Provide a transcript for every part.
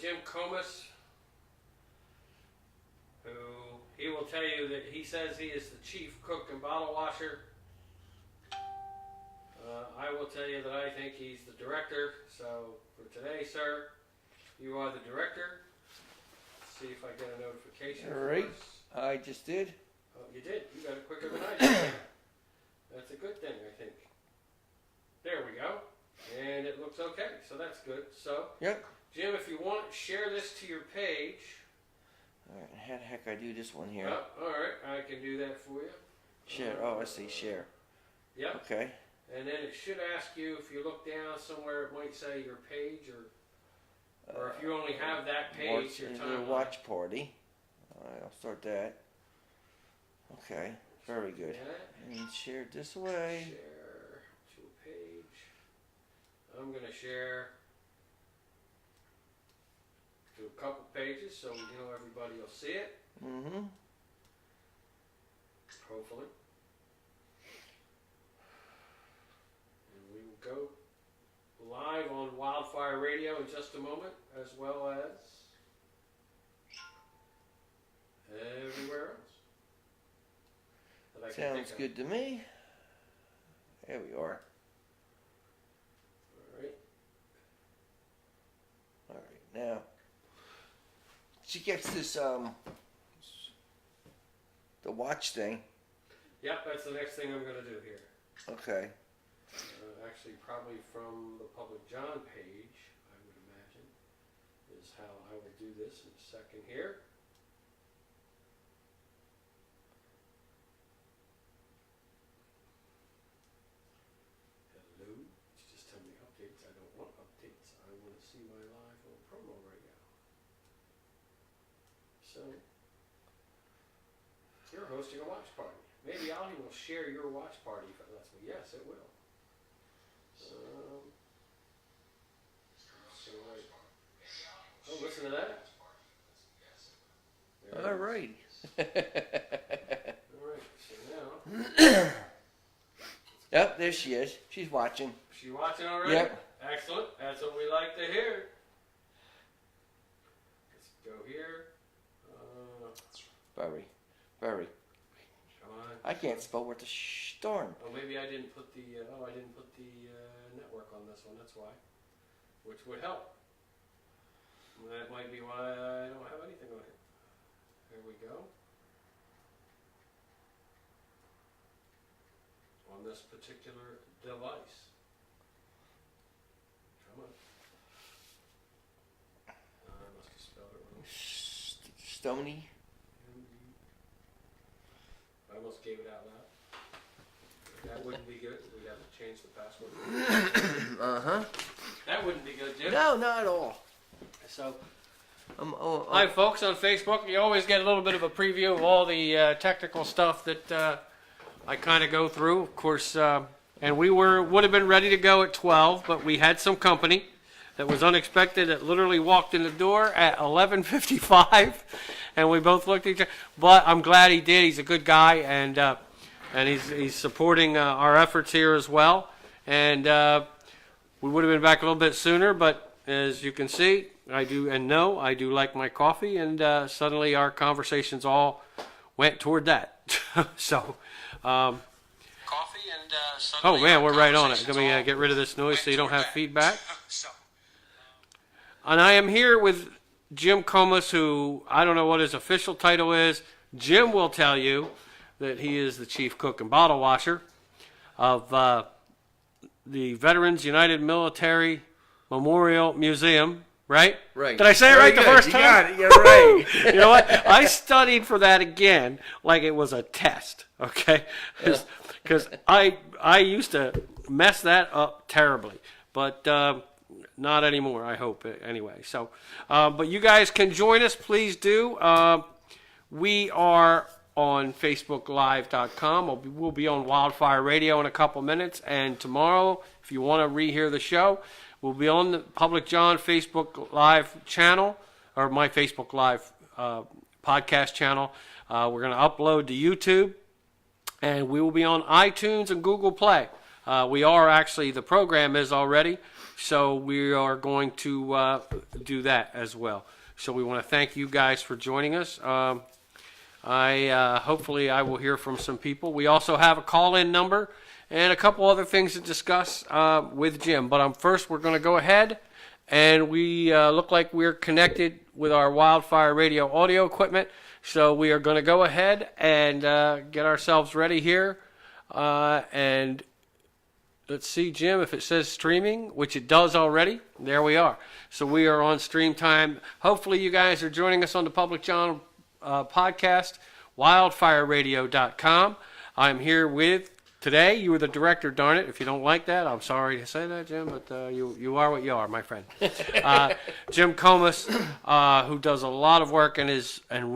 Jim Comis, who he will tell you that he says he is the chief cook and bottle washer. I will tell you that I think he's the director. So for today, sir, you are the director. Let's see if I get a notification. All right, I just did. Oh, you did. You got it quicker than I did. That's a good thing, I think. There we go. And it looks okay, so that's good. So, Yep. Jim, if you want, share this to your page. All right, how the heck I do this one here? Oh, all right, I can do that for you. Share. Oh, I see. Share. Yep. Okay. And then it should ask you, if you look down somewhere, it might say your page, or if you only have that page, your timeline. Watch party. I'll start that. Okay. Very good. And share it this way. Share to a page. I'm going to share to a couple pages so everybody will see it. Mm-hmm. Hopefully. And we will go live on Wildfire Radio in just a moment, as well as everywhere else. Sounds good to me. There we are. All right. Now, she gets this the watch thing. Yep, that's the next thing I'm going to do here. Okay. Actually, probably from the Public John page, I would imagine, is how I will do this in a second here. Hello. Just tell me updates. I don't want updates. I want to see my live on promo right now. So, you're hosting a watch party. Maybe Ollie will share your watch party if it lets me. Yes, it will. Oh, listen to that. All right. All right, so now. Yep, there she is. She's watching. She watching already? Yep. Excellent. That's what we like to hear. Let's go here. Very. Very. Come on. I can't spell worth a storm. Oh, maybe I didn't put the. I didn't put the network on this one. That's why. Which would help. That might be why I don't have anything on it. There we go. On this particular device. Come on. I must have spelled it wrong. Stony. I almost gave it out loud. That wouldn't be good. We'd have to change the password. Uh-huh. That wouldn't be good, Jim. No, not at all. So, hi folks on Facebook. You always get a little bit of a preview of all the technical stuff that I kind of go through. Of course, and we would have been ready to go at 12, but we had some company that was unexpected that literally walked in the door at 11:55, and we both looked at each other. But I'm glad he did. He's a good guy, and he's supporting our efforts here as well. And we would have been back a little bit sooner, but as you can see, I do like my coffee, and suddenly our conversations all went toward that. So, coffee and suddenly. Oh man, we're right on it. Let me get rid of this noise so you don't have feedback. And I am here with Jim Comis, who I don't know what his official title is. Jim will tell you that he is the chief cook and bottle washer of the Veterans United Military Memorial Museum, right? Right. Did I say it right the first time? You got it. You're right. You know what? I studied for that again like it was a test, okay? Because I used to mess that up terribly, but not anymore, I hope, anyway. So, but you guys can join us. Please do. We are on FacebookLive.com. We'll be on Wildfire Radio in a couple minutes, and tomorrow, if you want to rehear the show, we'll be on the Public John Facebook Live channel, or my Facebook Live podcast channel. We're going to upload to YouTube, and we will be on iTunes and Google Play. The program is already, so we are going to do that as well. So we want to thank you guys for joining us. Hopefully I will hear from some people. We also have a call-in number and a couple other things to discuss with Jim. But first we're going to go ahead, and we look like we're connected with our Wildfire Radio audio equipment. So we are going to go ahead and get ourselves ready here. And let's see, Jim, if it says streaming, which it does already. There we are. So we are on stream time. Hopefully you guys are joining us on the Public John podcast, wildfireradio.com. I'm here with, today, you were the director, darn it. If you don't like that, I'm sorry to say that, Jim, but you are what you are, my friend. Jim Comis, who does a lot of work and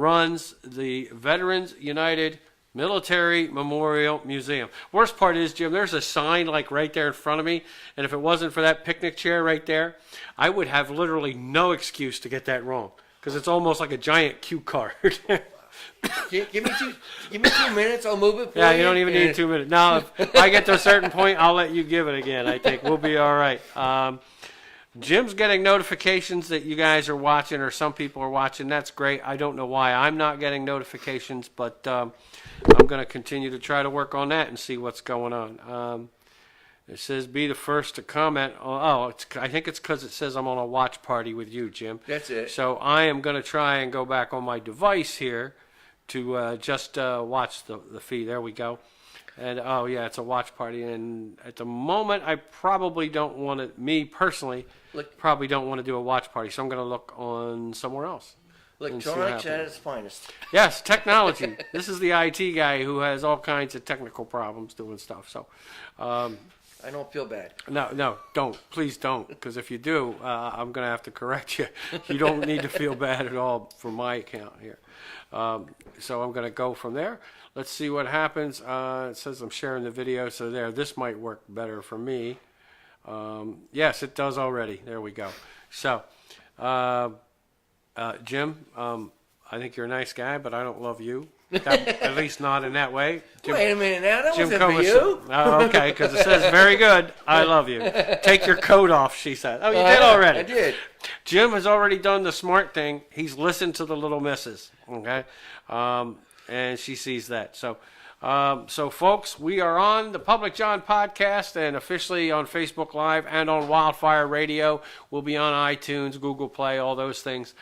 runs the Veterans United Military Memorial Museum. Worst part is, Jim, there's a sign like right there in front of me, and if it wasn't for that picnic chair right there, I would have literally no excuse to get that wrong, because it's almost like a giant cue card. Give me 2 minutes. I'll move it for you. Yeah, you don't even need 2 minutes. Now, if I get to a certain point, I'll let you give it again. I think we'll be all right. Jim's getting notifications that you guys are watching, or some people are watching. That's great. I don't know why I'm not getting notifications, but I'm going to continue to try to work on that and see what's going on. It says be the first to comment. I think it's because it says I'm on a watch party with you, Jim. That's it. So I am going to try and go back on my device here to just watch the feed. There we go. And, it's a watch party. And at the moment, I probably don't want to, me personally, probably don't want to do a watch party. So I'm going to look on somewhere else. Electronics at its finest. Yes, technology. This is the IT guy who has all kinds of technical problems doing stuff. So, I don't feel bad. No, don't. Please don't. Because if you do, I'm going to have to correct you. You don't need to feel bad at all for my account here. So I'm going to go from there. Let's see what happens. It says I'm sharing the video, so this might work better for me. Yes, it does already. There we go. So, Jim, I think you're a nice guy, but I don't love you. At least not in that way. Wait a minute now. That Jim wasn't Comis, for you. Okay, because it says, very good, I love you. Take your coat off, she said. Oh, you did already. I did. Jim has already done the smart thing. He's listened to the little missus, okay? And she sees that. So, folks, we are on the Public John podcast and officially on Facebook Live and on Wildfire Radio. We'll be on iTunes, Google Play, all those things.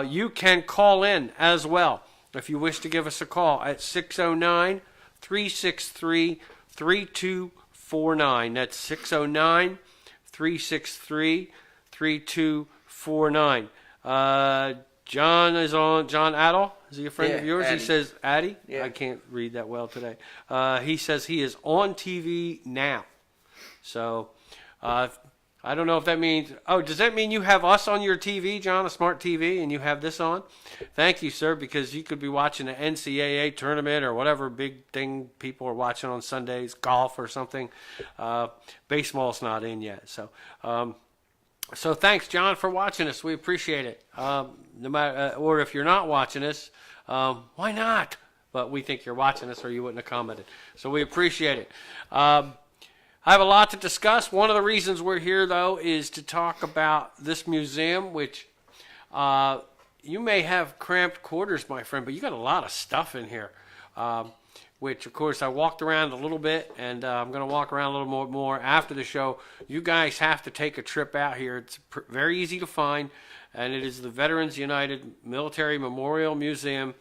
You can call in as well if you wish to give us a call at 609-363-3249. That's 609-363-3249. John is on. John Adel, is he a friend of yours? Addy. He says, Addy? Yeah. I can't read that well today. He says he is on TV now. So, I don't know if that means, does that mean you have us on your TV, John, a smart TV, and you have this on? Thank you, sir, because you could be watching an NCAA tournament or whatever big thing people are watching on Sundays, golf or something. Baseball's not in yet. So thanks, John, for watching us. We appreciate it. No matter, or if you're not watching us, why not? But we think you're watching us or you wouldn't have commented. So we appreciate it. I have a lot to discuss. One of the reasons we're here, though, is to talk about this museum, which you may have cramped quarters, my friend, but you got a lot of stuff in here, which, of course, I walked around a little bit, and I'm going to walk around a little more after the show. You guys have to take a trip out here. It's very easy to find, and it is the Veterans United Military Memorial Museum.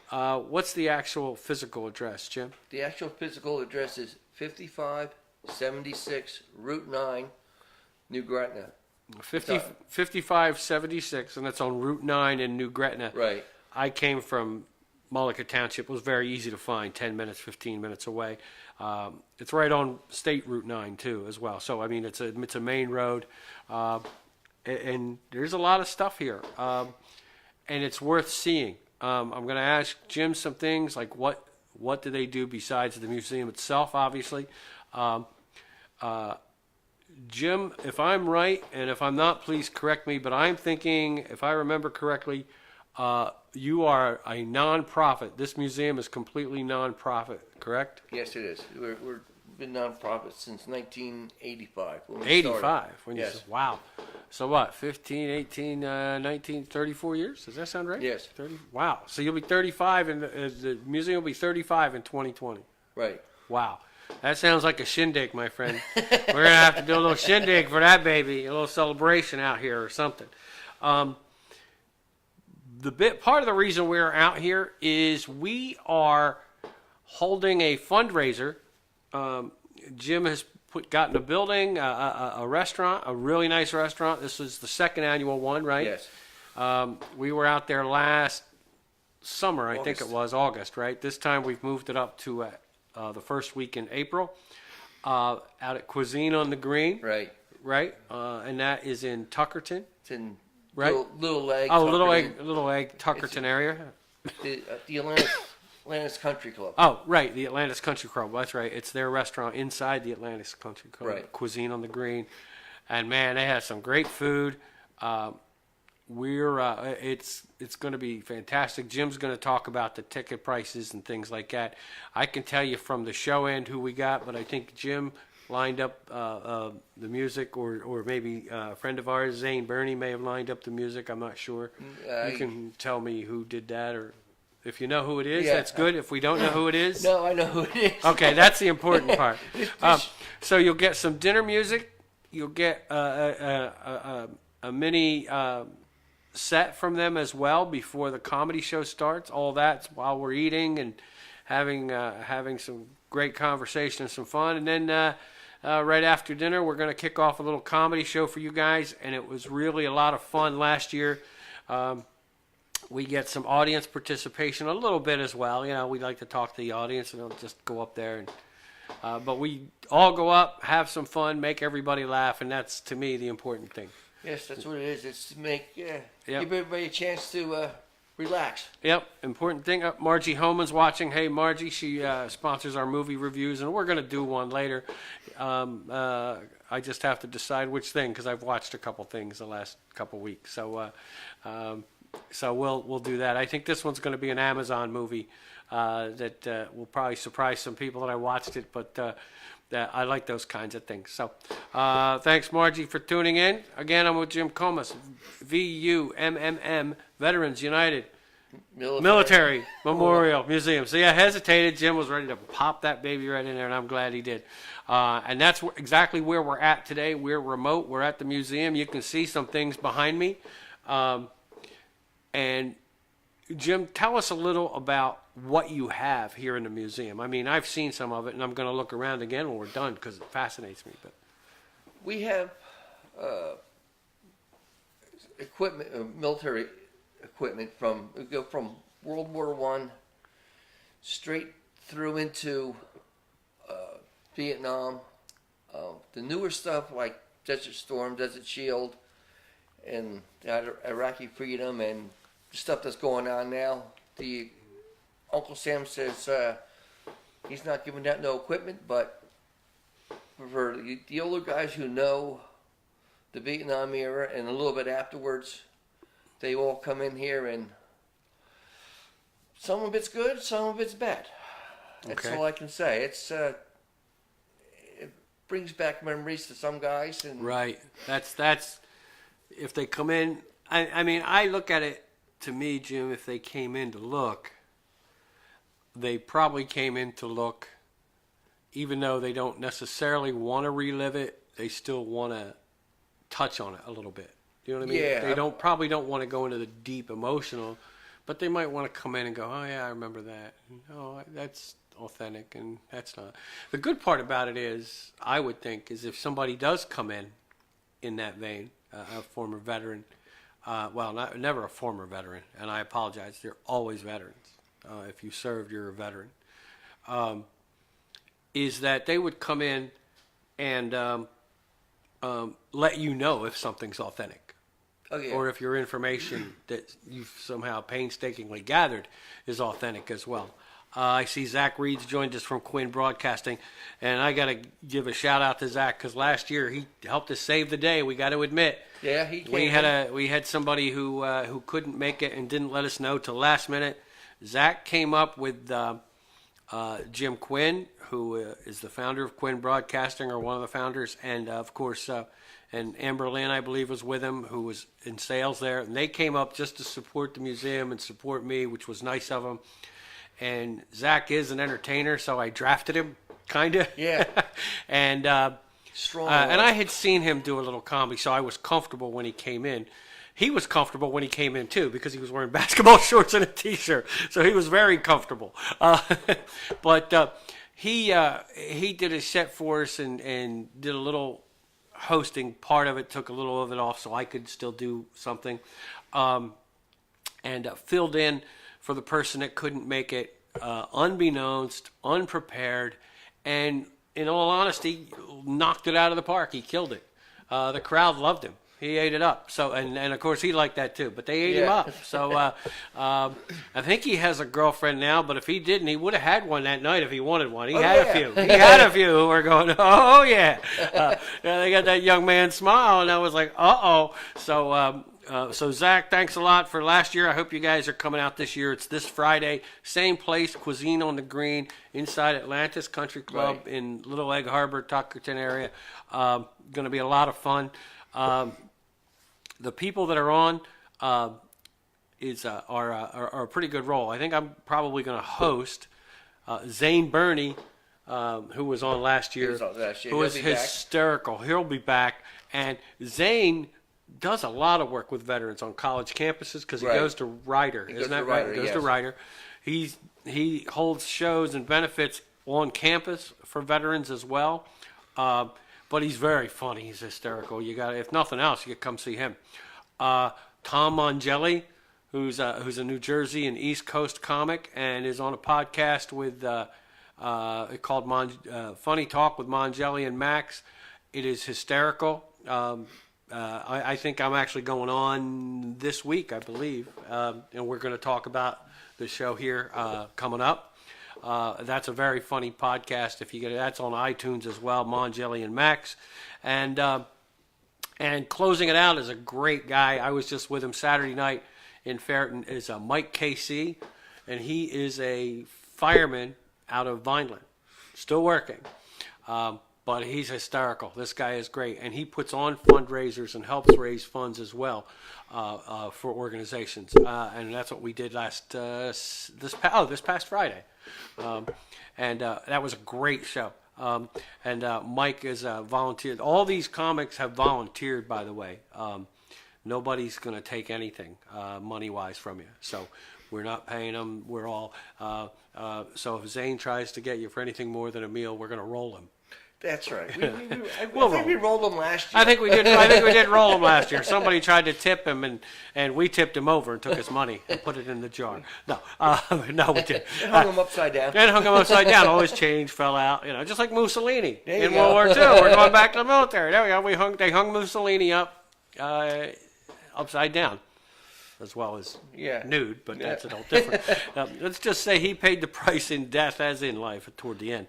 What's the actual physical address, Jim? The actual physical address is 5576 Route 9, New Gretna. 5576, and that's on Route 9 in New Gretna. Right. I came from Mullica Township. It was very easy to find, 10 minutes, 15 minutes away. It's right on State Route 9, too, as well. So, I mean, it's a main road, and there's a lot of stuff here, and it's worth seeing. I'm going to ask Jim some things, like what do they do besides the museum itself, obviously. Jim, if I'm right, and if I'm not, please correct me, but I'm thinking, if I remember correctly, you are a non-profit. This museum is completely non-profit, correct? Yes, it is. We're been nonprofit since 1985. 85. When Yes. you wow. So what? 15, 18, 19, 34 years? Does that sound right? Yes. 30. Wow. So you'll be 35, and the museum will be 35 in 2020. Right. Wow. That sounds like a shindig, my friend. We're going to have to do a little shindig for that baby, a little celebration out here or something. Part of the reason we're out here is we are holding a fundraiser. Jim has gotten a building, a restaurant, a really nice restaurant. This is the second annual one, right? Yes. We were out there last summer, I think it was, August, right? This time we've moved it up to the first week in April, out at Cuisine on the Green. Right. Right? And that is in Tuckerton. It's in Right? Little Egg. Oh, Little Egg, Tuckerton area. The Atlantis Country Club. Oh, right, the Atlantis Country Club. That's right. It's their restaurant inside the Atlantis Country Club. Right. Cuisine on the Green. And man, they have some great food. It's going to be fantastic. Jim's going to talk about the ticket prices and things like that. I can tell you from the show end who we got, but I think Jim lined up the music, or maybe a friend of ours, Zane Burney, may have lined up the music. I'm not sure. You can tell me who did that, or if you know who it is, that's good. If we don't know who it is, no, I know who it is. Okay, that's the important part. So you'll get some dinner music. You'll get a mini set from them as well before the comedy show starts. All that's while we're eating and having some great conversation and some fun. And then right after dinner, we're going to kick off a little comedy show for you guys. And it was really a lot of fun last year. We get some audience participation a little bit as well. You know, we like to talk to the audience and don't just go up there. But we all go up, have some fun, make everybody laugh, and that's, to me, the important thing. Yes, that's what it is. It's to give everybody a chance to relax. Yep, important thing. Margie Homan's watching. Hey, Margie, she sponsors our movie reviews, and we're going to do one later. I just have to decide which thing, because I've watched a couple things the last couple weeks. So we'll do that. I think this one's going to be an Amazon movie that will probably surprise some people that I watched it, but I like those kinds of things. So thanks, Margie, for tuning in. Again, I'm with Jim Comis, VUMMM, Veterans United Military Memorial Museum. See, I hesitated. Jim was ready to pop that baby right in there, and I'm glad he did. And that's exactly where we're at today. We're remote. We're at the museum. You can see some things behind me. And Jim, tell us a little about what you have here in the museum. I mean, I've seen some of it, and I'm going to look around again when we're done because it fascinates me. But we have equipment, military equipment we go from World War I straight through into Vietnam. The newer stuff like Desert Storm, Desert Shield, and Iraqi Freedom, and the stuff that's going on now. The Uncle Sam says he's not giving out no equipment, but for the older guys who know the Vietnam era and a little bit afterwards, they all come in here, and some of it's good, some of it's bad. That's all I can say. It brings back memories to some guys, and right. That's if they come in. I mean, I look at it. To me, Jim, if they came in to look, they probably came in to look, even though they don't necessarily want to relive it, they still want to touch on it a little bit. You know what I mean? Yeah. They probably don't want to go into the deep emotional, but they might want to come in and go, oh, yeah, I remember that. Oh, that's authentic, and that's not. The good part about it is, I would think, is if somebody does come in that vein, a former veteran, never a former veteran, and I apologize, they're always veterans. If you served, you're a veteran. Is that they would come in and let you know if something's authentic. Oh, yeah. Or if your information that you've somehow painstakingly gathered is authentic as well. I see Zach Reed's joined us from Quinn Broadcasting, and I got to give a shout out to Zach because last year he helped us save the day. We got to admit. Yeah, he came we had somebody who couldn't make it and didn't let us know till last minute. Zach came up with Jim Quinn, who is the founder of Quinn Broadcasting, or one of the founders, and of course, and Amber Lynn, I believe, was with him, who was in sales there. And they came up just to support the museum and support me, which was nice of them. And Zach is an entertainer, so I drafted him, kind of. Yeah. And Strong. and I had seen him do a little comedy, so I was comfortable when he came in. He was comfortable when he came in, too, because he was wearing basketball shorts and a T-shirt. So he was very comfortable. But he did a set for us and did a little hosting part of it, took a little of it off so I could still do something. And filled in for the person that couldn't make it, unbeknownst, unprepared, and in all honesty, knocked it out of the park. He killed it. The crowd loved him. He ate it up. So, and of course he liked that too. But they ate him up. So I think he has a girlfriend now. But if he didn't, he would have had one that night if he wanted one. He had a few. He had a few who were going, oh yeah. They got that young man smile, and I was like, uh oh. So Zach, thanks a lot for last year. I hope you guys are coming out this year. It's this Friday, same place, Cuisine on the Green, inside Atlantis Country Club in Little Egg Harbor, Tuckerton area. Going to be a lot of fun. The people that are on are a pretty good role. I think I'm probably going to host Zane Burney, who was on last year, who was hysterical. He'll be back. And Zane does a lot of work with veterans on college campuses because he goes to Ryder. Isn't that right? He goes to Ryder. He holds shows and benefits on campus for veterans as well. But he's very funny. He's hysterical. You got, if nothing else, you could come see him. Tom Mongelli, who's a New Jersey and East Coast comic, and is on a podcast with called Funny Talk with Mongelli and Max. It is hysterical. I think I'm actually going on this week, I believe, and we're going to talk about the show here coming up. That's a very funny podcast. If you get it, that's on iTunes as well. Mongelli and Max, and closing it out is a great guy. I was just with him Saturday night in Ferreton. Is Mike KC, and he is a fireman out of Vineland, still working. But he's hysterical. This guy is great, and he puts on fundraisers and helps raise funds as well for organizations. And that's what we did this past Friday. And that was a great show. And Mike is volunteered. All these comics have volunteered, by the way. Nobody's going to take anything money-wise from you. So we're not paying them. We're all. So if Zane tries to get you for anything more than a meal, we're going to roll him. That's right. I think we rolled them last year. I think we did roll him last year. Somebody tried to tip him, and we tipped him over and took his money and put it in the jar. No, we didn't. And hung him upside down. And hung him upside down. All his change fell out. Just like Mussolini in World War II. We're going back to the military. There we go. They hung Mussolini up upside down, as well as nude, but that's a little different. Let's just say he paid the price in death as in life toward the end.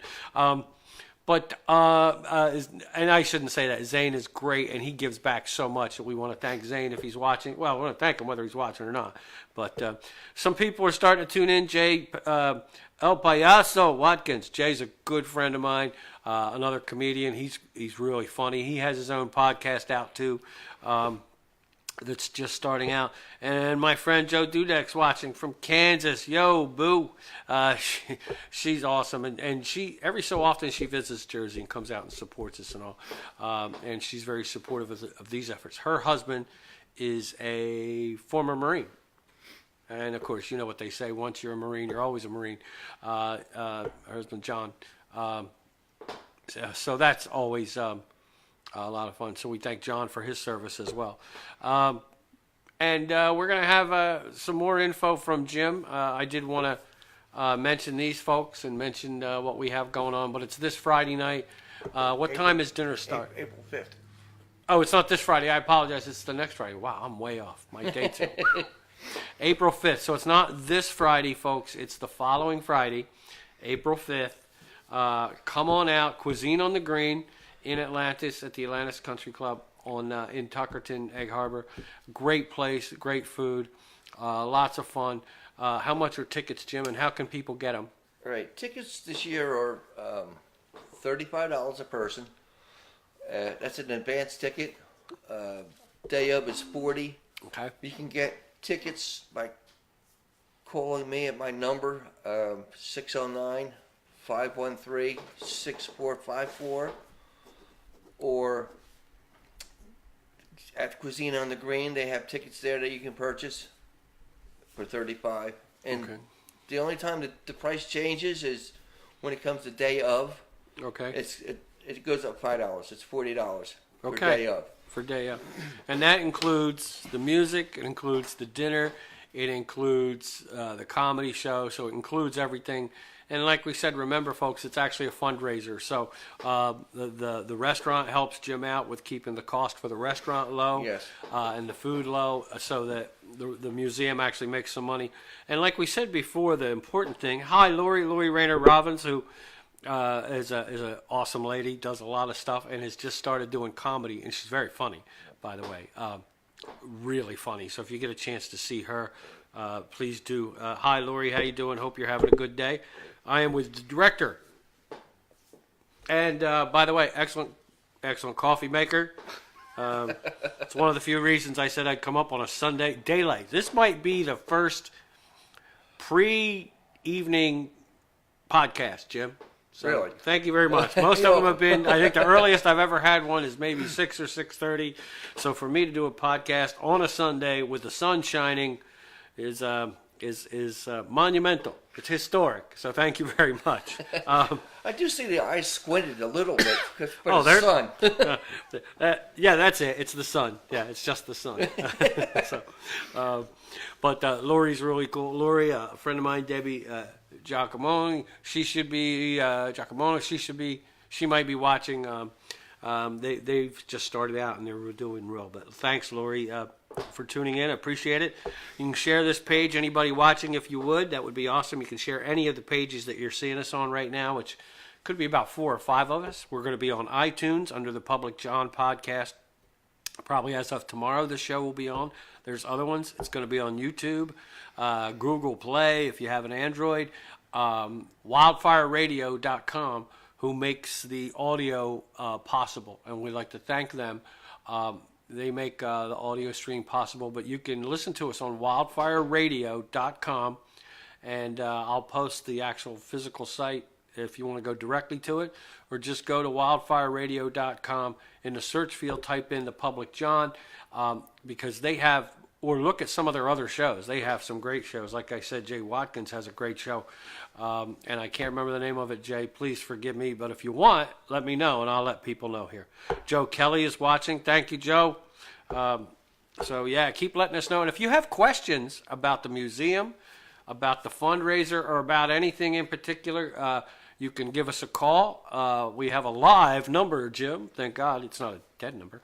But and I shouldn't say that. Zane is great, and he gives back so much that we want to thank Zane if he's watching. Well, we want to thank him whether he's watching or not. But some people are starting to tune in. Jay El Payaso Watkins. Jay's a good friend of mine, another comedian. He's really funny. He has his own podcast out too. That's just starting out. And my friend Joe Dudek's watching from Kansas. Yo, boo. She's awesome. And she, every so often, she visits Jersey and comes out and supports us and all. And she's very supportive of these efforts. Her husband is a former Marine. And, of course, you know what they say. Once you're a Marine, you're always a Marine. Her husband, John. So that's always... a lot of fun. So we thank John for his service as well. And we're going to have some more info from Jim. I did want to mention these folks and mention what we have going on, but it's this Friday night. What time is dinner start? April 5th. Oh, it's not this Friday. I apologize. It's the next Friday. Wow, I'm way off. My dates are April 5th. So it's not this Friday, folks. It's the following Friday, April 5th. Come on out. Cuisine on the Green in Atlantis at the Atlantis Country Club in Tuckerton, Egg Harbor. Great place, great food, lots of fun. How much are tickets, Jim, and how can people get them? Right. Tickets this year are $35 a person. That's an advance ticket. Day of is $40. Okay. You can get tickets by calling me at my number, 609-513-6454, or at Cuisine on the Green. They have tickets there that you can purchase for $35. And Okay. the only time that the price changes is when it comes to day of. Okay. It goes up $5. It's $40 for Okay. day of. For day of. And that includes the music, it includes the dinner, it includes the comedy show, so it includes everything. And like we said, remember, folks, it's actually a fundraiser. So the restaurant helps Jim out with keeping the cost for the restaurant low, Yes. And the food low, so that the museum actually makes some money. And like we said before, the important thing. Hi, Lori Rayner Robbins, who is an awesome lady, does a lot of stuff, and has just started doing comedy, and she's very funny, by the way, really funny. So if you get a chance to see her, please do. Hi, Lori, how you doing? Hope you're having a good day. I am with the director, and by the way, excellent coffee maker. It's one of the few reasons I said I'd come up on a Sunday daylight. This might be the first pre-evening podcast, Jim. So, Really? Thank you very much. Most of them have been. I think the earliest I've ever had one is maybe 6 or 6:30. So for me to do a podcast on a Sunday with the sun shining is monumental. It's historic. So thank you very much. I do see the eyes squinted a little bit for Oh, the there- sun. Yeah, that's it. It's the sun. Yeah, it's just the sun. So, but Lori's really cool. Lori, a friend of mine, Debbie Giacomone, she might be watching. They've just started out and they're doing real. But thanks, Lori, for tuning in. I appreciate it. You can share this page. Anybody watching, if you would, that would be awesome. You can share any of the pages that you're seeing us on right now, which could be about 4 or 5 of us. We're going to be on iTunes under the Public John podcast. Probably as of tomorrow, the show will be on. There's other ones. It's going to be on YouTube, Google Play if you have an Android, wildfireradio.com, who makes the audio possible, and we'd like to thank them. They make the audio stream possible, but you can listen to us on wildfireradio.com, and I'll post the actual physical site if you want to go directly to it, or just go to wildfireradio.com. In the search field, type in the Public John, because they have, or look at some of their other shows. They have some great shows. Like I said, Jay Watkins has a great show, and I can't remember the name of it, Jay. Please forgive me, but if you want, let me know, and I'll let people know here. Joe Kelly is watching. Thank you, Joe. So, yeah, keep letting us know. And if you have questions about the museum, about the fundraiser, or about anything in particular, you can give us a call. We have a live number, Jim. Thank God it's not a dead number.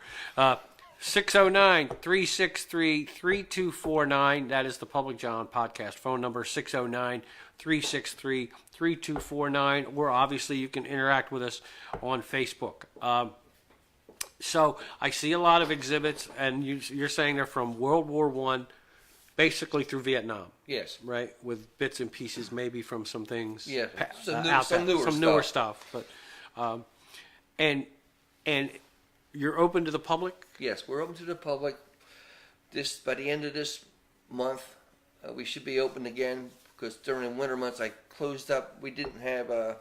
609-363-3249. That is the Public John podcast phone number, 609-363-3249. Or obviously you can interact with us on Facebook. So I see a lot of exhibits, and you're saying they're from World War I, basically through Vietnam. Yes. Right, with bits and pieces, maybe from some things. Yeah, some some newer stuff. But and you're open to the public. Yes, we're open to the public. By the end of this month, we should be open again, because during the winter months I closed up. We didn't have I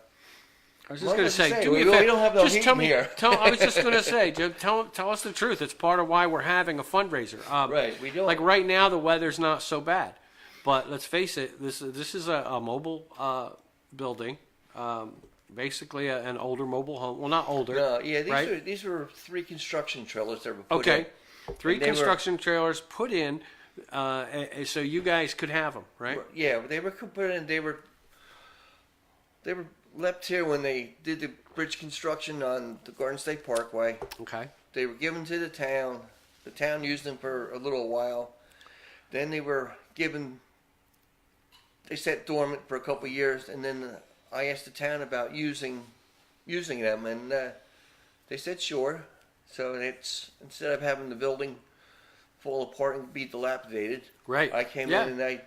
was just going to say, do we me a favor. don't have no Just heat tell in me. here. I was just going to say, Jim, tell us the truth. It's part of why we're having a fundraiser. Right, we don't. Like right now, the weather's not so bad, but let's face it. This is a mobile building, basically an older mobile home. Well, not older. No, yeah, right? these were 3 construction trailers that were put Okay, in. 3 construction trailers put in, so you guys could have them, right? Yeah, they were put in. They were left here when they did the bridge construction on the Garden State Parkway. Okay. They were given to the town. The town used them for a little while. Then they were given. They sat dormant for a couple of years, and then I asked the town about using them, and they said sure. So it's, instead of having the building fall apart and be dilapidated, Right. I came Yeah. in and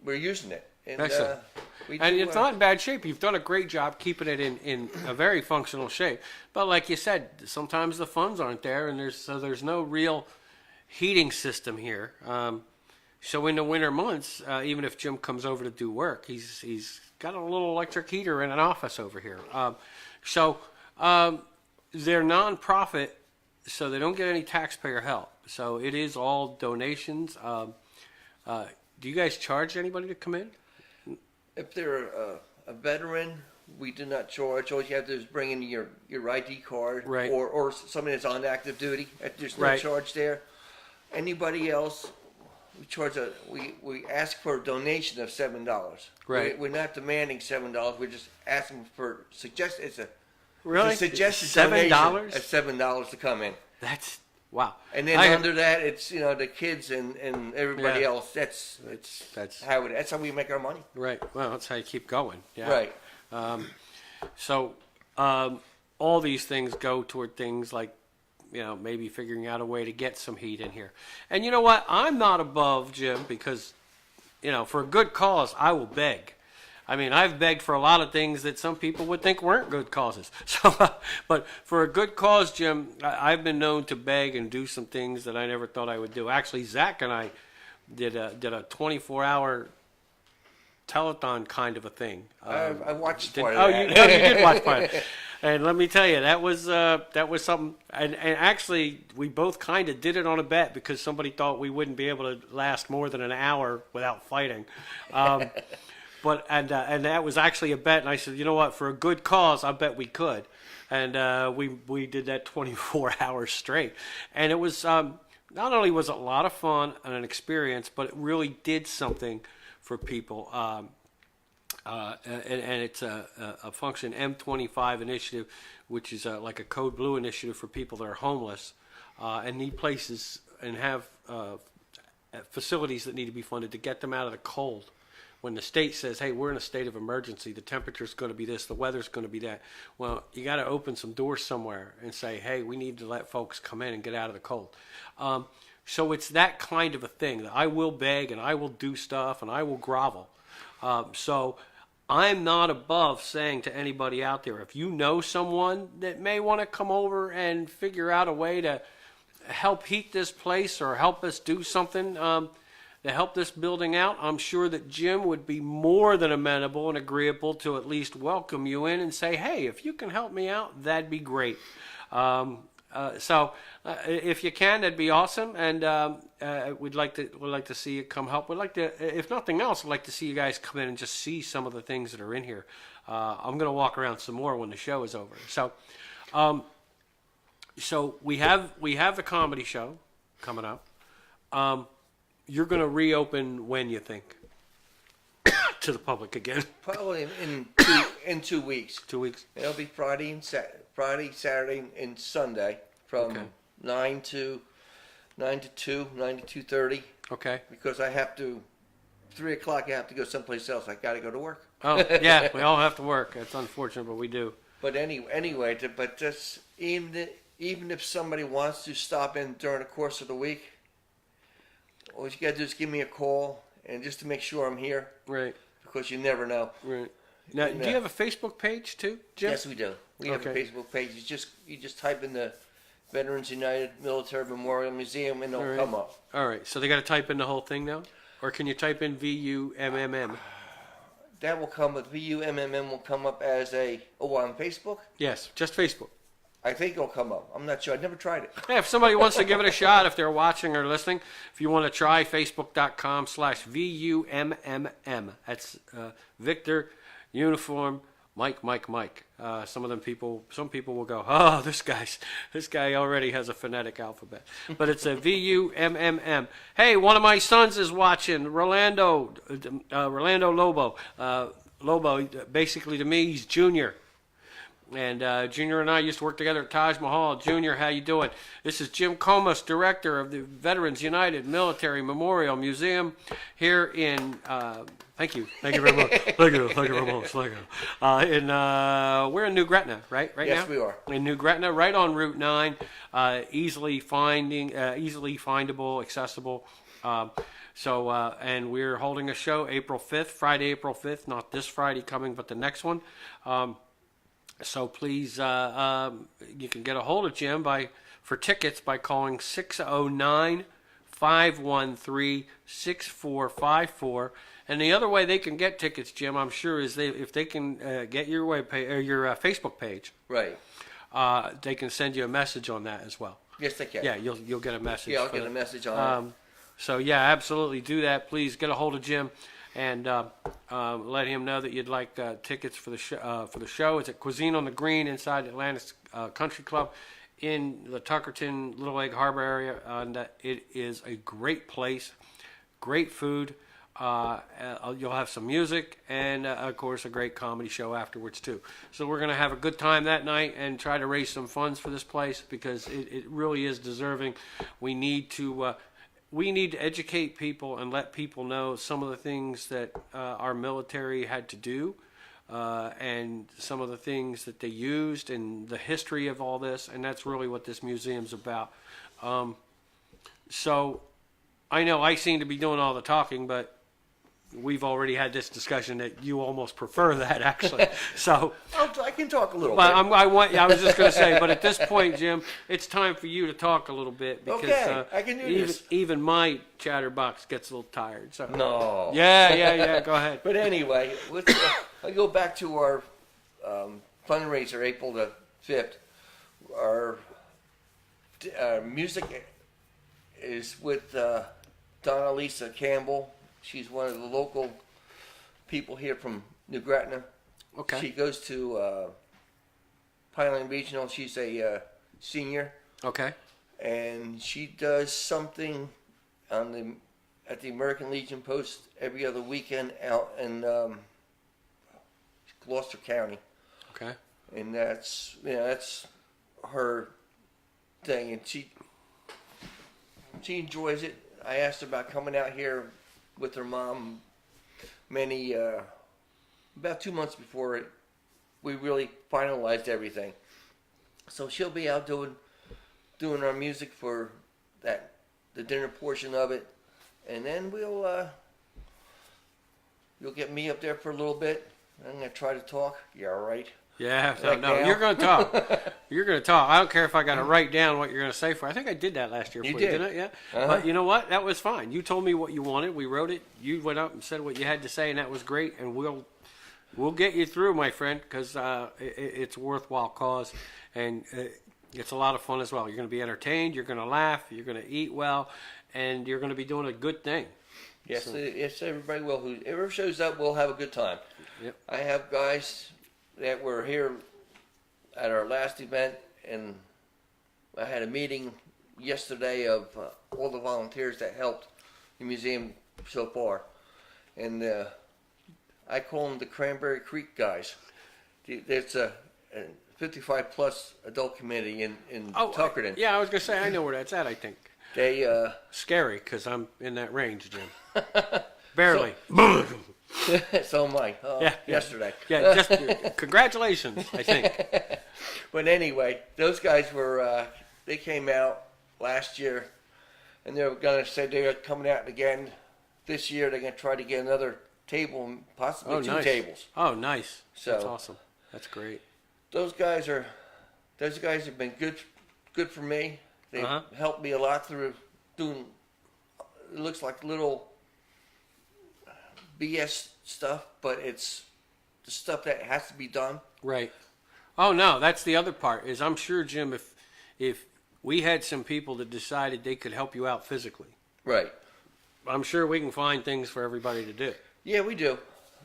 we're using it. And, Excellent. And it's not in bad shape. You've done a great job keeping it in a very functional shape. But like you said, sometimes the funds aren't there, and there's no real heating system here. So in the winter months, even if Jim comes over to do work, he's got a little electric heater in an office over here. They're nonprofit, so they don't get any taxpayer help. So it is all donations. Do you guys charge anybody to come in? If they're a veteran, we do not charge. All you have to do is bring in your ID card, right, or somebody that's on active duty. There's no charge there. Anybody else, we charge we ask for a donation of $7. Right. We're not demanding $7. We're just asking for suggested. It's a suggested $7 donation at $7 to come in. That's wow. And then under that, it's the kids and everybody else. That's how we make our money. Right. Well, that's how you keep going. Yeah. Right. All these things go toward things like, maybe figuring out a way to get some heat in here. And you know what? I'm not above, Jim, because, for a good cause, I will beg. I mean, I've begged for a lot of things that some people would think weren't good causes. So, but for a good cause, Jim, I've been known to beg and do some things that I never thought I would do. Actually, Zach and I did a 24-hour telethon kind of a thing. I watched part of that. You did watch part of it. And let me tell you, that was something. And actually, we both kind of did it on a bet because somebody thought we wouldn't be able to last more than an hour without fighting. But that was actually a bet, and I said, you know what, for a good cause, I bet we could, and we did that 24 hours straight, and it was not only was it a lot of fun and an experience, but it really did something for people, and it's a function M25 initiative, which is like a Code Blue initiative for people that are homeless and need places and have facilities that need to be funded to get them out of the cold. When the state says, hey, we're in a state of emergency, the temperature's going to be this, the weather's going to be that, well, you got to open some doors somewhere and say, hey, we need to let folks come in and get out of the cold. So it's that kind of a thing. I will beg and I will do stuff and I will grovel. So I'm not above saying to anybody out there, if you know someone that may want to come over and figure out a way to help heat this place or help us do something, to help this building out, I'm sure that Jim would be more than amenable and agreeable to at least welcome you in and say, hey, if you can help me out, that'd be great. So if you can, that'd be awesome. And we'd like to see you come help. We'd like to, if nothing else, I'd like to see you guys come in and just see some of the things that are in here. I'm going to walk around some more when the show is over. So we have the comedy show coming up. You're going to reopen when, you think, to the public again? Probably in 2 weeks. 2 weeks. It'll be Friday, Saturday, and Sunday from 9 to 2, 9 to 2:30. Okay. Because I have to 3 o'clock. I have to go someplace else. I got to go to work. Oh yeah, we all have to work. It's unfortunate, but we do. But anyway, but just even if somebody wants to stop in during the course of the week. All you got to do is give me a call, and just to make sure I'm here. Right. Because you never know. Right. Now, do you have a Facebook page too, Jim? Yes, we do. We have a Facebook page. You just type in the Veterans United Military Memorial Museum, and it'll come up. All right. So they got to type in the whole thing now, or can you type in VUMMM? That will come up. VUMMM will come up as on Facebook. Yes, just Facebook. I think it'll come up. I'm not sure. I've never tried it. Yeah, if somebody wants to give it a shot, if they're watching or listening, if you want to try, facebook.com/VUMMM. That's Victor, Uniform, Mike. Some people will go, oh, this guy already has a phonetic alphabet. But it's a VUMMM. Hey, one of my sons is watching, Rolando Lobo. Lobo, basically to me, he's Junior. And Junior and I used to work together at Taj Mahal. Junior, how you doing? This is Jim Comis, director of the Veterans United Military Memorial Museum here in. Thank you very much. Thank you very much. We're in New Gretna, right now. Yes, we are in New Gretna, right on Route 9. Easily findable, accessible. So, and we're holding a show April 5th, Friday, April 5th, not this Friday coming, but the next one. So please, you can get a hold of Jim for tickets by calling 609-513-6454. And the other way they can get tickets, Jim, I'm sure, is if they can get your your Facebook page. Right. They can send you a message on that as well. Yes, they can. Yeah, you'll get a message. Yeah, I'll get a message on it. So yeah, absolutely do that. Please get a hold of Jim and let him know that you'd like tickets for the show. It's at Cuisine on the Green inside Atlantis Country Club in the Tuckerton Little Egg Harbor area. And it is a great place, great food. You'll have some music and, of course, a great comedy show afterwards, too. So we're going to have a good time that night and try to raise some funds for this place because it really is deserving. We need to educate people and let people know some of the things that our military had to do and some of the things that they used and the history of all this. And that's really what this museum's about. So I know I seem to be doing all the talking, but we've already had this discussion that you almost prefer that, actually. So I can talk a little bit. I was just going to say, but at this point, Jim, it's time for you to talk a little bit because okay, I can do this. Even my chatterbox gets a little tired. So no. Yeah. Go ahead. But anyway, I go back to our fundraiser, April the 5th. Our music is with Donna Lisa Campbell. She's one of the local people here from New Gretna. Okay. She goes to Pineland Regional. She's a senior. Okay. And she does something at the American Legion Post every other weekend out in Gloucester County. Okay. And that's her thing, and she enjoys it. I asked her about coming out here with her mom about 2 months before we really finalized everything. So she'll be out doing our music for the dinner portion of it, and then you'll get me up there for a little bit. I'm gonna try to talk. Yeah, all right. Yeah, Like no, now? you're going to talk. You're going to talk. I don't care if I got to write down what you're going to say for. I think I did that last year. You for did. Didn't I? Yeah. Uh-huh. But you know what? That was fine. You told me what you wanted. We wrote it. You went up and said what you had to say, and that was great. And we'll get you through, my friend, because it's a worthwhile cause, and it's a lot of fun as well. You're going to be entertained. You're going to laugh. You're going to eat well, and you're going to be doing a good thing. Yes, yes, everybody will. Whoever shows up will have a good time. Yep. I have guys that were here at our last event, and I had a meeting yesterday of all the volunteers that helped the museum so far, and I call them the Cranberry Creek guys. It's a 55 plus adult committee in Tuckerton. Yeah, I was going to say I know where that's at. I think They scary because I'm in that range, Jim. Barely. so am I. Yesterday. Yeah, just congratulations, I think. But anyway, those guys were, they came out last year, and they were going to say they're coming out again this year. They're going to try to get another table, and possibly two nice. tables. Oh, nice. So, that's awesome. That's great. Those guys have been good for me. They helped me a lot through doing, it looks like little BS stuff, but it's the stuff that has to be done. Right. Oh no, that's the other part. Is I'm sure, Jim, if we had some people that decided they could help you out physically, right? I'm sure we can find things for everybody to do. Yeah, we do.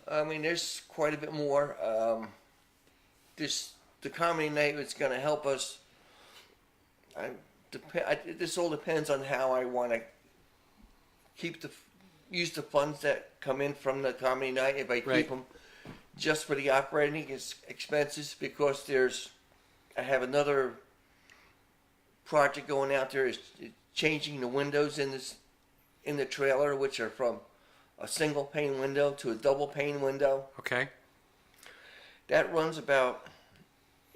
I mean, there's quite a bit more. The comedy night is going to help us. This all depends on how I want to use the funds that come in from the comedy night. If I keep them just for the operating expenses, because I have another project going out there is changing the windows in the trailer, which are from a single pane window to a double pane window. Okay. That runs about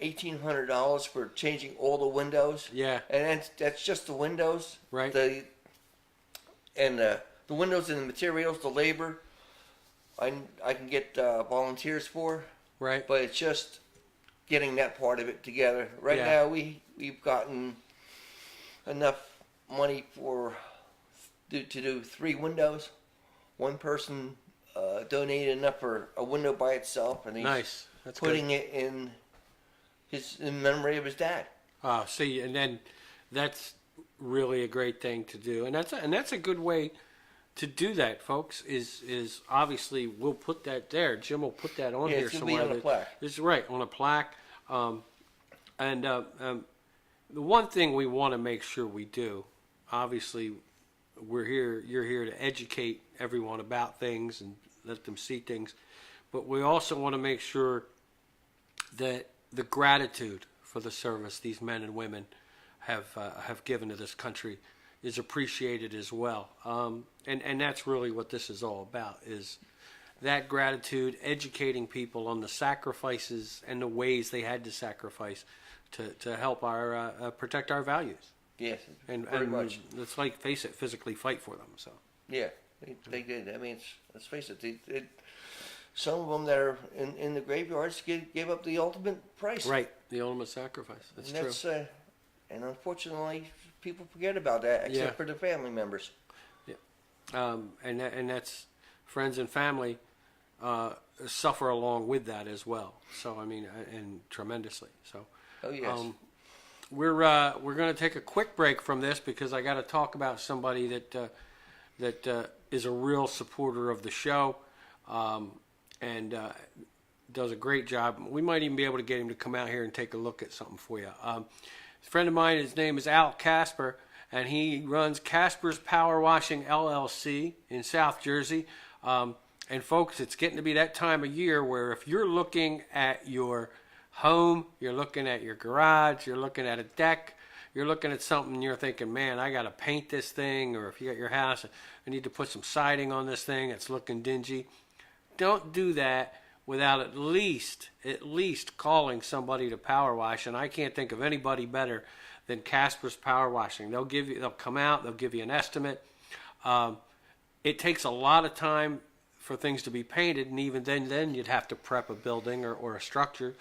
$1,800 for changing all the windows. Yeah. And that's just the windows. Right. And the the windows and the materials, the labor, I can get volunteers for. Right. But it's just getting that part of it together. Right Yeah. now, we've gotten enough money to do 3 windows. One person donated enough for a window by itself, and he's Nice. That's putting good. it in memory of his dad. See, and then that's really a great thing to do, and that's a good way to do that, folks. Is obviously we'll put that there. Jim will put that on Yeah, here it's gonna somewhere. be on a plaque. It's right on a plaque. And the one thing we want to make sure we do, obviously, we're here. You're here to educate everyone about things and let them see things, but we also want to make sure that the gratitude for the service these men and women have given to this country is appreciated as well. And that's really what this is all about, is that gratitude, educating people on the sacrifices and the ways they had to sacrifice to help our protect our values. Yes, And very much. let's face it, physically fight for them. So Yeah, they did. I mean, let's face it. Some of them that are in the graveyards gave up the ultimate price. right, the ultimate sacrifice. That's true. And unfortunately, people forget about that, except for their family members. And that's friends and family suffer along with that as well. So I mean, and tremendously. So Oh yes. we're going to take a quick break from this because I got to talk about somebody that is a real supporter of the show and does a great job. We might even be able to get him to come out here and take a look at something for you. A friend of mine, his name is Al Casper, and he runs Casper's Power Washing LLC in South Jersey. And folks, it's getting to be that time of year where if you're looking at your home, you're looking at your garage, you're looking at a deck, you're looking at something and you're thinking, man, I got to paint this thing, or if you got your house, I need to put some siding on this thing, it's looking dingy. Don't do that without at least calling somebody to power wash, and I can't think of anybody better than Casper's Power Washing. They'll come out, they'll give you an estimate. It takes a lot of time for things to be painted, and even then you'd have to prep a building or a structure.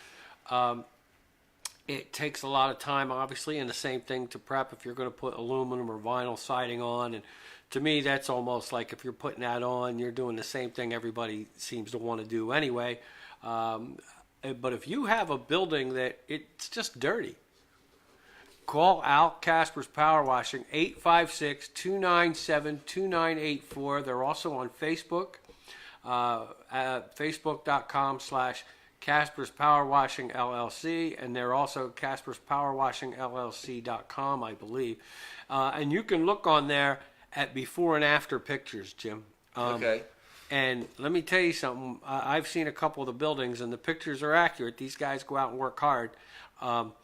It takes a lot of time, obviously, and the same thing to prep if you're going to put aluminum or vinyl siding on. And to me, that's almost like if you're putting that on, you're doing the same thing everybody seems to want to do anyway. But if you have a building that it's just dirty, call Al Casper's Power Washing, 856-297-2984. They're also on Facebook, at facebook.com/Casper's Power Washing LLC, and they're also Casper's Power Washing LLC.com, I believe. And you can look on there at before and after pictures, Jim. Okay. And let me tell you something. I've seen a couple of the buildings, and the pictures are accurate. These guys go out and work hard. And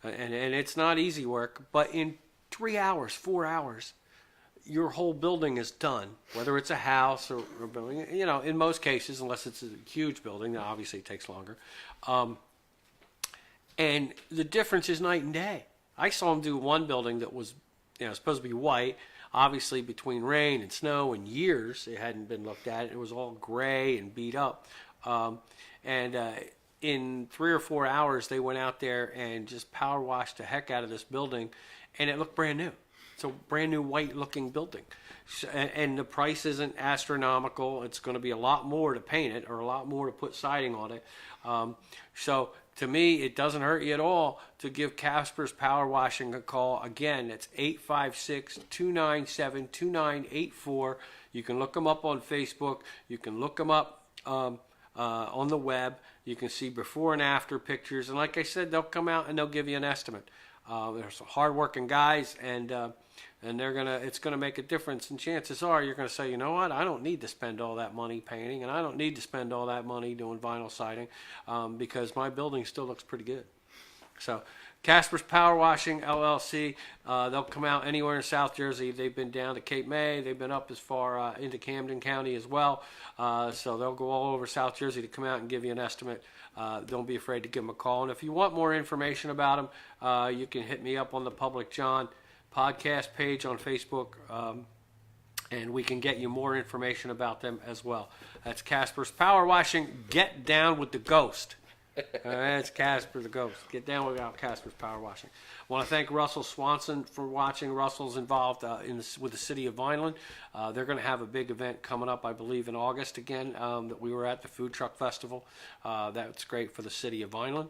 it's not easy work, but in 3 hours, 4 hours, your whole building is done, whether it's a house or a building. You know, in most cases, unless it's a huge building, then obviously it takes longer. And the difference is night and day. I saw them do one building that was, supposed to be white. Obviously, between rain and snow and years, it hadn't been looked at. It was all gray and beat up. In 3 or 4 hours, they went out there and just power washed the heck out of this building, and it looked brand new. It's a brand new white-looking building, and the price isn't astronomical. It's going to be a lot more to paint it or a lot more to put siding on it. So to me, it doesn't hurt you at all to give Casper's Power Washing a call. Again, it's 856-297-2984. You can look them up on Facebook. You can look them up on the web. You can see before and after pictures. And like I said, they'll come out and they'll give you an estimate. They're some hard-working guys, and it's gonna make a difference. And chances are you're gonna say, you know what, I don't need to spend all that money painting, and I don't need to spend all that money doing vinyl siding, because my building still looks pretty good. So Casper's Power Washing LLC, they'll come out anywhere in South Jersey. They've been down to Cape May. They've been up as far into Camden County as well. So they'll go all over South Jersey to come out and give you an estimate. Don't be afraid to give them a call. And if you want more information about them, you can hit me up on the Public John podcast page on Facebook. and we can get you more information about them as well. That's Casper's Power Washing. Get down with the ghost. That's Casper the Ghost. Get down without Casper's Power Washing. I want to thank Russell Swanson for watching. Russell's involved with the city of Vineland. They're going to have a big event coming up, I believe, in August again, that we were at the Food Truck Festival. That's great for the city of Vineland.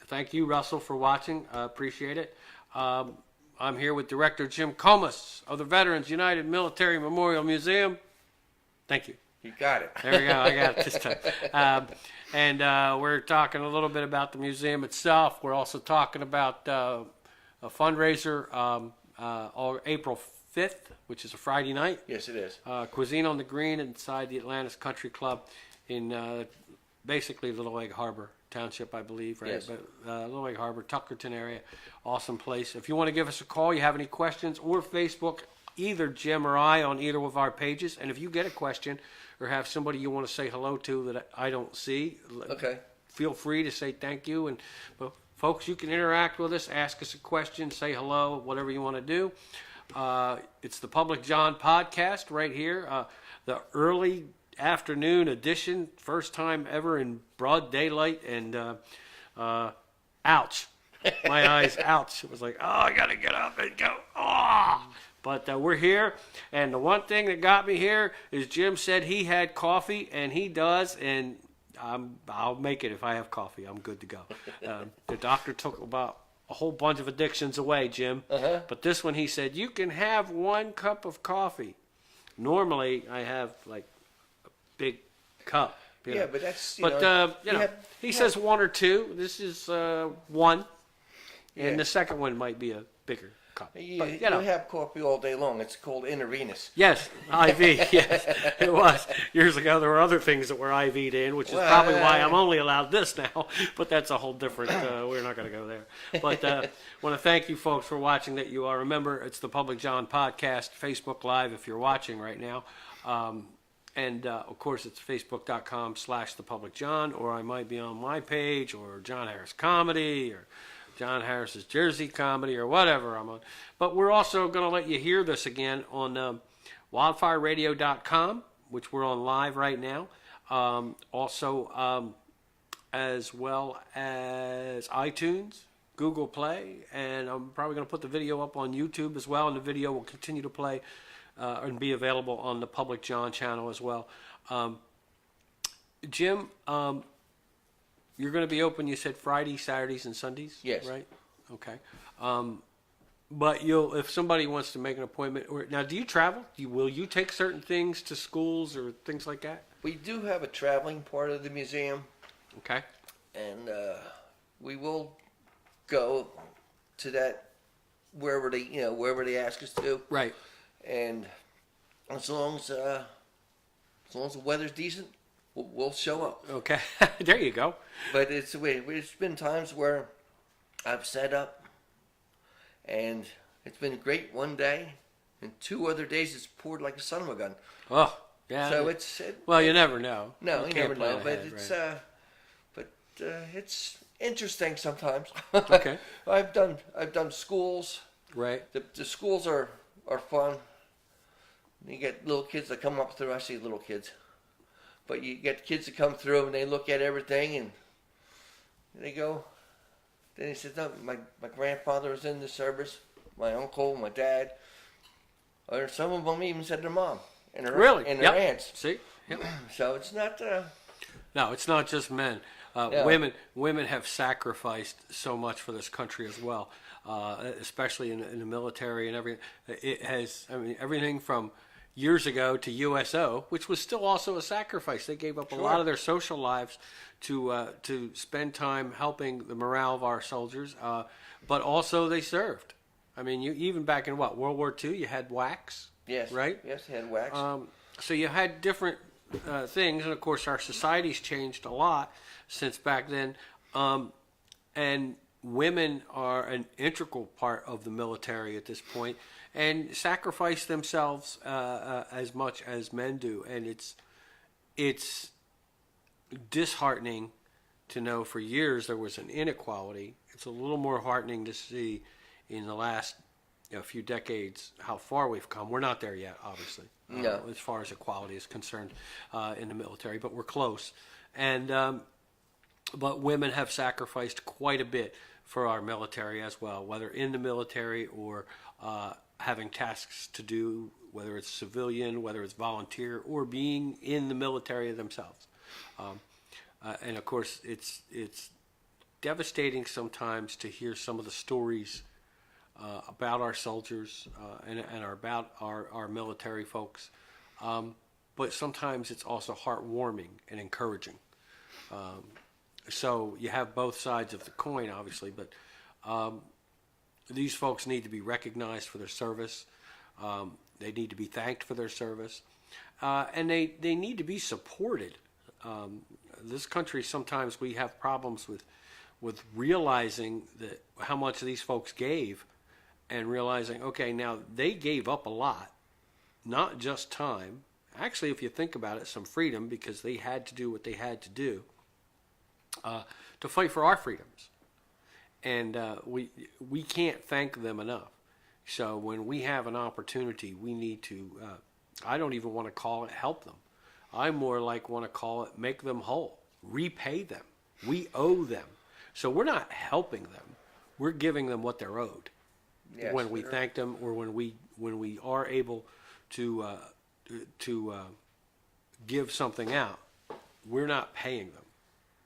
Thank you, Russell, for watching. I appreciate it. I'm here with Director Jim Comis of the Veterans United Military Memorial Museum. Thank you. You got it. There we go. I got it this time. And we're talking a little bit about the museum itself. We're also talking about a fundraiser April 5th, which is a Friday night. Yes, it is. Cuisine on the Green inside the Atlantis Country Club in basically Little Egg Harbor Township, I believe, right? Yes. But Little Egg Harbor, Tuckerton area. Awesome place. If you want to give us a call, you have any questions, or Facebook, either Jim or I on either of our pages. And if you get a question or have somebody you want to say hello to that I don't see, Okay. feel free to say thank you. And folks, you can interact with us, ask us a question, say hello, whatever you want to do. It's the Public John podcast right here, the early afternoon edition, first time ever in broad daylight, and ouch, my eyes, ouch. It was like, oh, I gotta get up and go. Oh. But we're here, and the one thing that got me here is Jim said he had coffee, and he does, and I'll make it if I have coffee. I'm good to go. The doctor took about a whole bunch of addictions away, Jim. But this one, he said, you can have 1 cup of coffee. Normally, I have like a big cup. Yeah, but that's, he says 1 or 2. This is 1, Yeah. and the second one might be a bigger cup. You But, have coffee all day long. It's called intravenous. Yes, IV. Yes, it was. Years ago, there were other things that were IV'd in, which is probably why I'm only allowed this now. But that's a whole different. We're not going to go there. But want to thank you folks for watching. That you are. Remember, it's the Public John podcast, Facebook Live if you're watching right now. And of course, it's facebook.com/thepublicjohn, or I might be on my page, or John Harris Comedy, or John Harris's Jersey Comedy, or whatever I'm on. But we're also going to let you hear this again on wildfireradio.com, which we're on live right now. Also, as well as iTunes, Google Play, and I'm probably going to put the video up on YouTube as well, and the video will continue to play and be available on the Public John channel as well. Jim, you're going to be open, you said Fridays, Saturdays, and Sundays? Yes. Right? Okay. But if somebody wants to make an appointment, now do you travel? Will you take certain things to schools or things like that? We do have a traveling part of the museum. Okay. And we will go to that wherever they ask us to. Right. And as long as the weather's decent, we'll show up. Okay. There you go. But it's been times where I've set up, and it's been great one day, and 2 other days it's poured like a son of a gun. Oh, yeah. So well, you never know. No, you never know. But ahead, it's right. It's interesting sometimes. Okay. I've done schools. Right. The schools are fun. You get little kids that come up through. I see little kids, but you get kids that come through and they look at everything and they go. Then he says, "No, my grandfather was in the service. My uncle, my dad, or some of them even said their mom and their aunts." See. Yep. So it's not. No, it's not just men. No. Women have sacrificed so much for this country as well, especially in the military and everything. It has, everything from years ago to USO, which was still also a sacrifice. They gave up a lot of their social lives to spend time helping the morale of our soldiers, but also they served. You even back in World War II, you had wax. Yes. Right. Yes, they had wax. So you had different things, and of course our society's changed a lot since back then, and women are an integral part of the military at this point and sacrifice themselves as much as men do, and it's disheartening to know for years there was an inequality. It's a little more heartening to see in the last a few decades, how far we've come. We're not there yet, obviously, No. as far as equality is concerned in the military, but we're close. And but women have sacrificed quite a bit for our military as well, whether in the military or having tasks to do, whether it's civilian, whether it's volunteer, or being in the military themselves. And of course, it's devastating sometimes to hear some of the stories about our soldiers and about our military folks. But sometimes it's also heartwarming and encouraging. So you have both sides of the coin, obviously, but these folks need to be recognized for their service. They need to be thanked for their service. And they need to be supported. This country, sometimes we have problems with realizing that how much these folks gave and realizing, okay, now they gave up a lot, not just time. Actually, if you think about it, some freedom, because they had to do what they had to do to fight for our freedoms. And we can't thank them enough. So when we have an opportunity, we need to, I don't even want to call it help them. I more like want to call it make them whole, repay them. We owe them. So we're not helping them. We're giving them what they're owed. Yes, when we thank them, or when we are able to give something out, we're not paying them.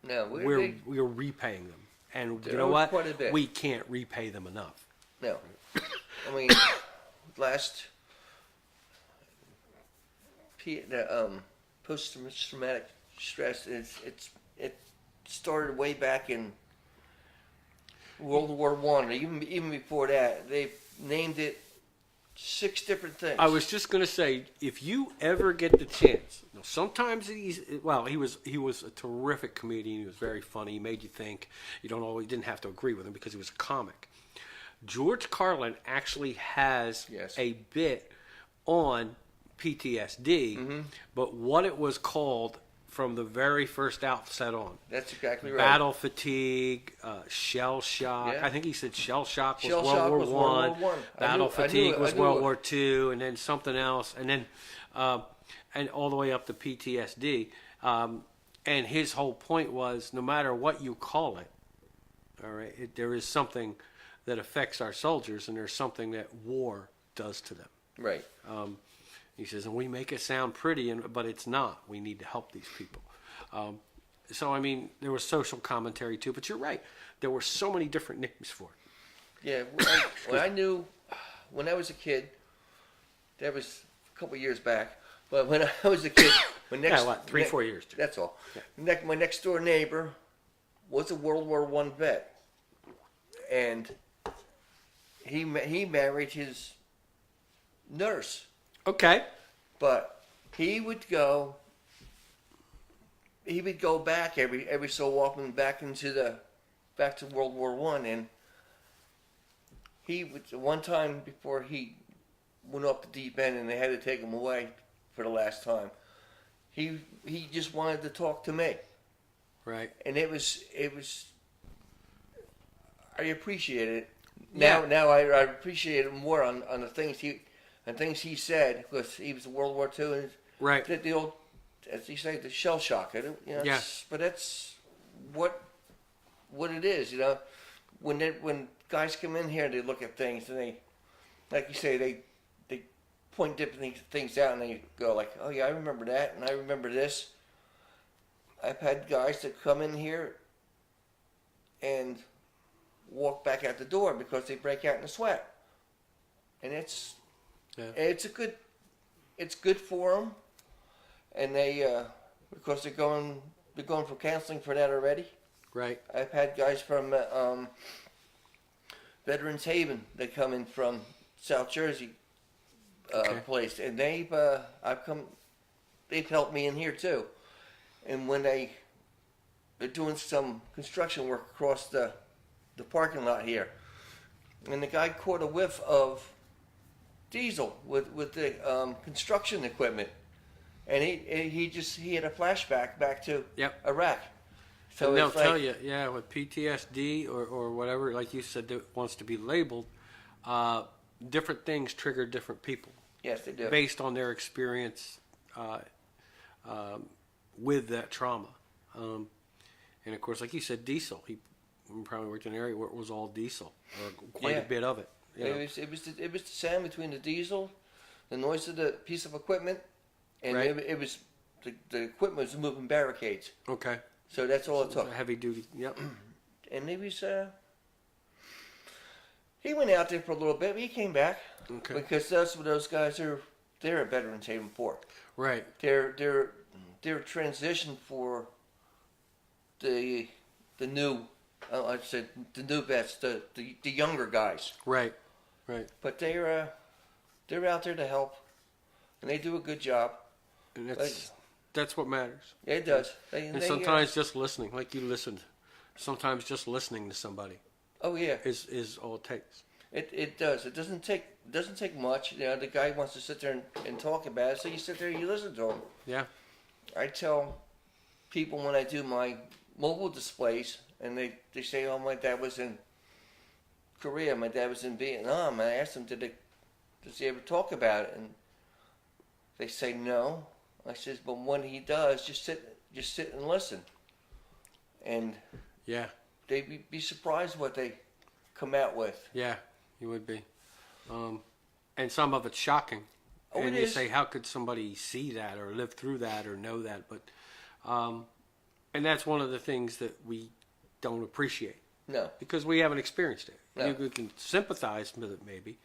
No, We're repaying them. And you know owed what? quite a bit. We can't repay them enough. No. I mean, last post-traumatic stress, it started way back in World War I, or even before that. They named it 6 different things. I was just going to say, if you ever get the chance, sometimes he was a terrific comedian. He was very funny. He made you think. You didn't have to agree with him because he was a comic. George Carlin actually has a bit on PTSD, but what it was called from the very first outset on. That's exactly right. Battle fatigue, shell shock. Yeah. I think he said shell shock was Shell World shock War was World War I. Battle fatigue was World it. War II, and then something else, and then and all the way up to PTSD. And his whole point was, no matter what you call it, all right, there is something that affects our soldiers, and there's something that war does to them. Right. He says, and we make it sound pretty, but it's not. We need to help these people. So, I mean, there was social commentary too, but you're right. There were so many different names for it. Yeah, when I was a kid, that was a couple years back, but when I was a kid, 4 years. Too. That's all. Yeah. My next door neighbor was a World War I vet, and he married his nurse. Okay. But he would go back every so often back to World War I, and he would, one time before he went off the deep end and they had to take him away for the last time, he just wanted to talk to me. Right. And it was I appreciate it. Yeah. Now I appreciate it more on the things he said, because he was in World War II, and right. the old, as you say, the shell shock. But that's what it is. When guys come in here, they look at things and they, like you say, they point different things out and they go like, oh yeah, I remember that, and I remember this. I've had guys that come in here and walk back out the door because they break out in a sweat, and it's good for them, and they because they're going for counseling for that already. Right. I've had guys from Veterans Haven that come in from South Jersey place, and they've helped me in here too. And when they're doing some construction work across the parking lot here, and the guy caught a whiff of diesel with the construction equipment, and he had a flashback back to Iraq. So and they'll tell you, with PTSD or whatever, like you said, that wants to be labeled, different things trigger different people. Yes, they do. Based on their experience with that trauma. And of course, like you said, diesel. He probably worked in an area where it was all diesel, or quite a bit of it. You know? It was the sound between the diesel, the noise of the piece of equipment, and right. it was the equipment was moving barricades. Okay. So that's all it took. Heavy duty. Yep. And he went out there for a little bit, but he came back. Okay. Because that's what those guys are. They're at Veterans Haven for. Right. They're transition for the new. I said the new vets, the younger guys. Right. Right. But they're out there to help, and they do a good job. And that's what matters. It does. And sometimes just listening, like you listened. Sometimes just listening to somebody. Oh yeah. Is all it takes. It does. It doesn't take much. You know, the guy wants to sit there and talk about it, so you sit there and you listen to him. Yeah. I tell people when I do my mobile displays, and they say, "Oh, my dad was in Korea. My dad was in Vietnam." And I ask them, "Does he ever talk about it?" And they say no. I says, "But when he does, just sit and listen." And yeah, they'd be surprised what they come out with. Yeah, you would be. And some of it's shocking. Oh, and it you is. say, how could somebody see that or live through that or know that? But, and that's one of the things that we don't appreciate. No. Because we haven't experienced it. No. We can sympathize with it maybe.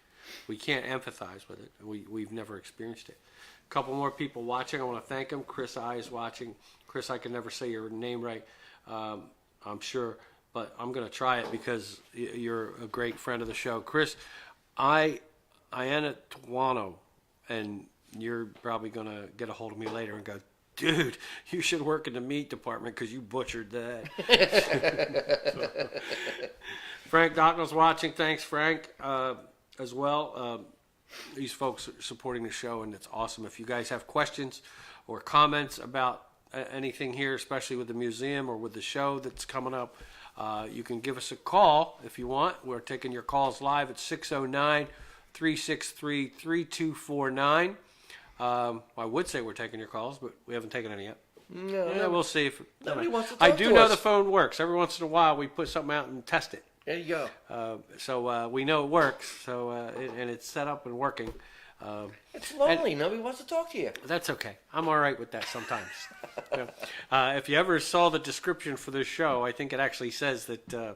We can't empathize with it. We've never experienced it. A couple more people watching. I want to thank them. Chris I is watching. Chris, I can never say your name right, I'm sure. But I'm going to try it because you're a great friend of the show. Chris, I am at Tuano, and you're probably going to get a hold of me later and go, dude, you should work in the meat department because you butchered that. Frank Docknell's watching. Thanks, Frank, as well. These folks are supporting the show, and it's awesome. If you guys have questions or comments about anything here, especially with the museum or with the show that's coming up, you can give us a call if you want. We're taking your calls live at 609-363-3249. I would say we're taking your calls, but we haven't taken any yet. No, yeah, we'll see if nobody wants to talk I do to know us. the phone works. Every once in a while, we put something out and test it. There you go. So we know it works. So and it's set up and working. It's lonely. Nobody wants to talk to you. That's okay. I'm all right with that sometimes. If you ever saw the description for this show, I think it actually says that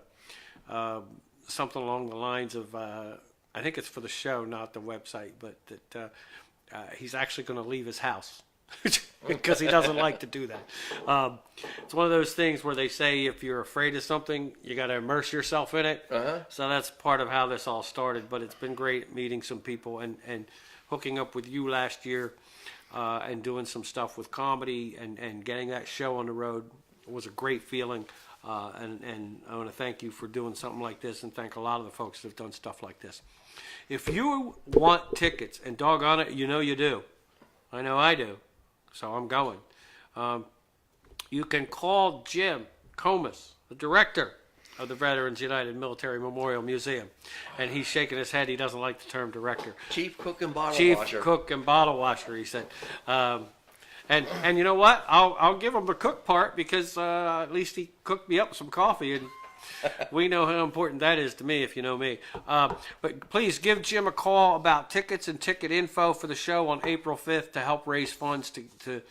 something along the lines of, I think it's for the show, not the website, but that he's actually going to leave his house because he doesn't like to do that. It's one of those things where they say if you're afraid of something, you got to immerse yourself in it. So that's part of how this all started. But it's been great meeting some people and hooking up with you last year and doing some stuff with comedy and getting that show on the road. It was a great feeling. And I want to thank you for doing something like this and thank a lot of the folks that have done stuff like this. If you want tickets, and doggone it, you know you do. I know I do. So I'm going. You can call Jim Comis, the director of the Veterans United Military Memorial Museum. And he's shaking his head. He doesn't like the term director. Chief Cook and Bottle Chief Washer. Cook and Bottle Washer, he said. And you know what? I'll give him the cook part because at least he cooked me up some coffee, and we know how important that is to me if you know me. But please give Jim a call about tickets and ticket info for the show on April 5th to help raise funds to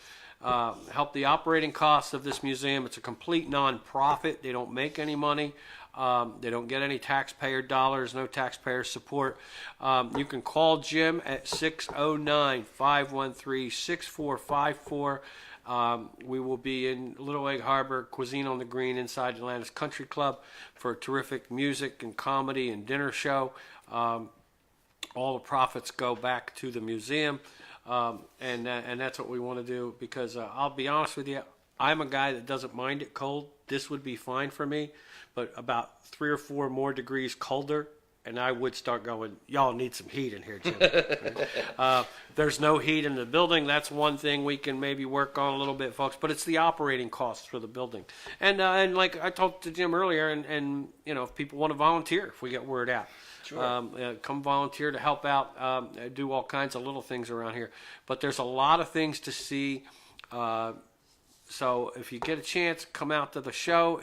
help the operating costs of this museum. It's a complete non-profit. They don't make any money. They don't get any taxpayer dollars, no taxpayer support. You can call Jim at 609-513-6454. We will be in Little Egg Harbor, Cuisine on the Green inside Atlantis Country Club for terrific music and comedy and dinner show. All the profits go back to the museum. And that's what we want to do because I'll be honest with you, I'm a guy that doesn't mind it cold. This would be fine for me, but about 3 or 4 more degrees colder and I would start going, y'all need some heat in here, Jim. There's no heat in the building. That's one thing we can maybe work on a little bit, folks. But it's the operating costs for the building. And like I talked to Jim earlier, and if people want to volunteer, if we get word out. Sure. Come volunteer to help out, do all kinds of little things around here. But there's a lot of things to see. So if you get a chance, come out to the show.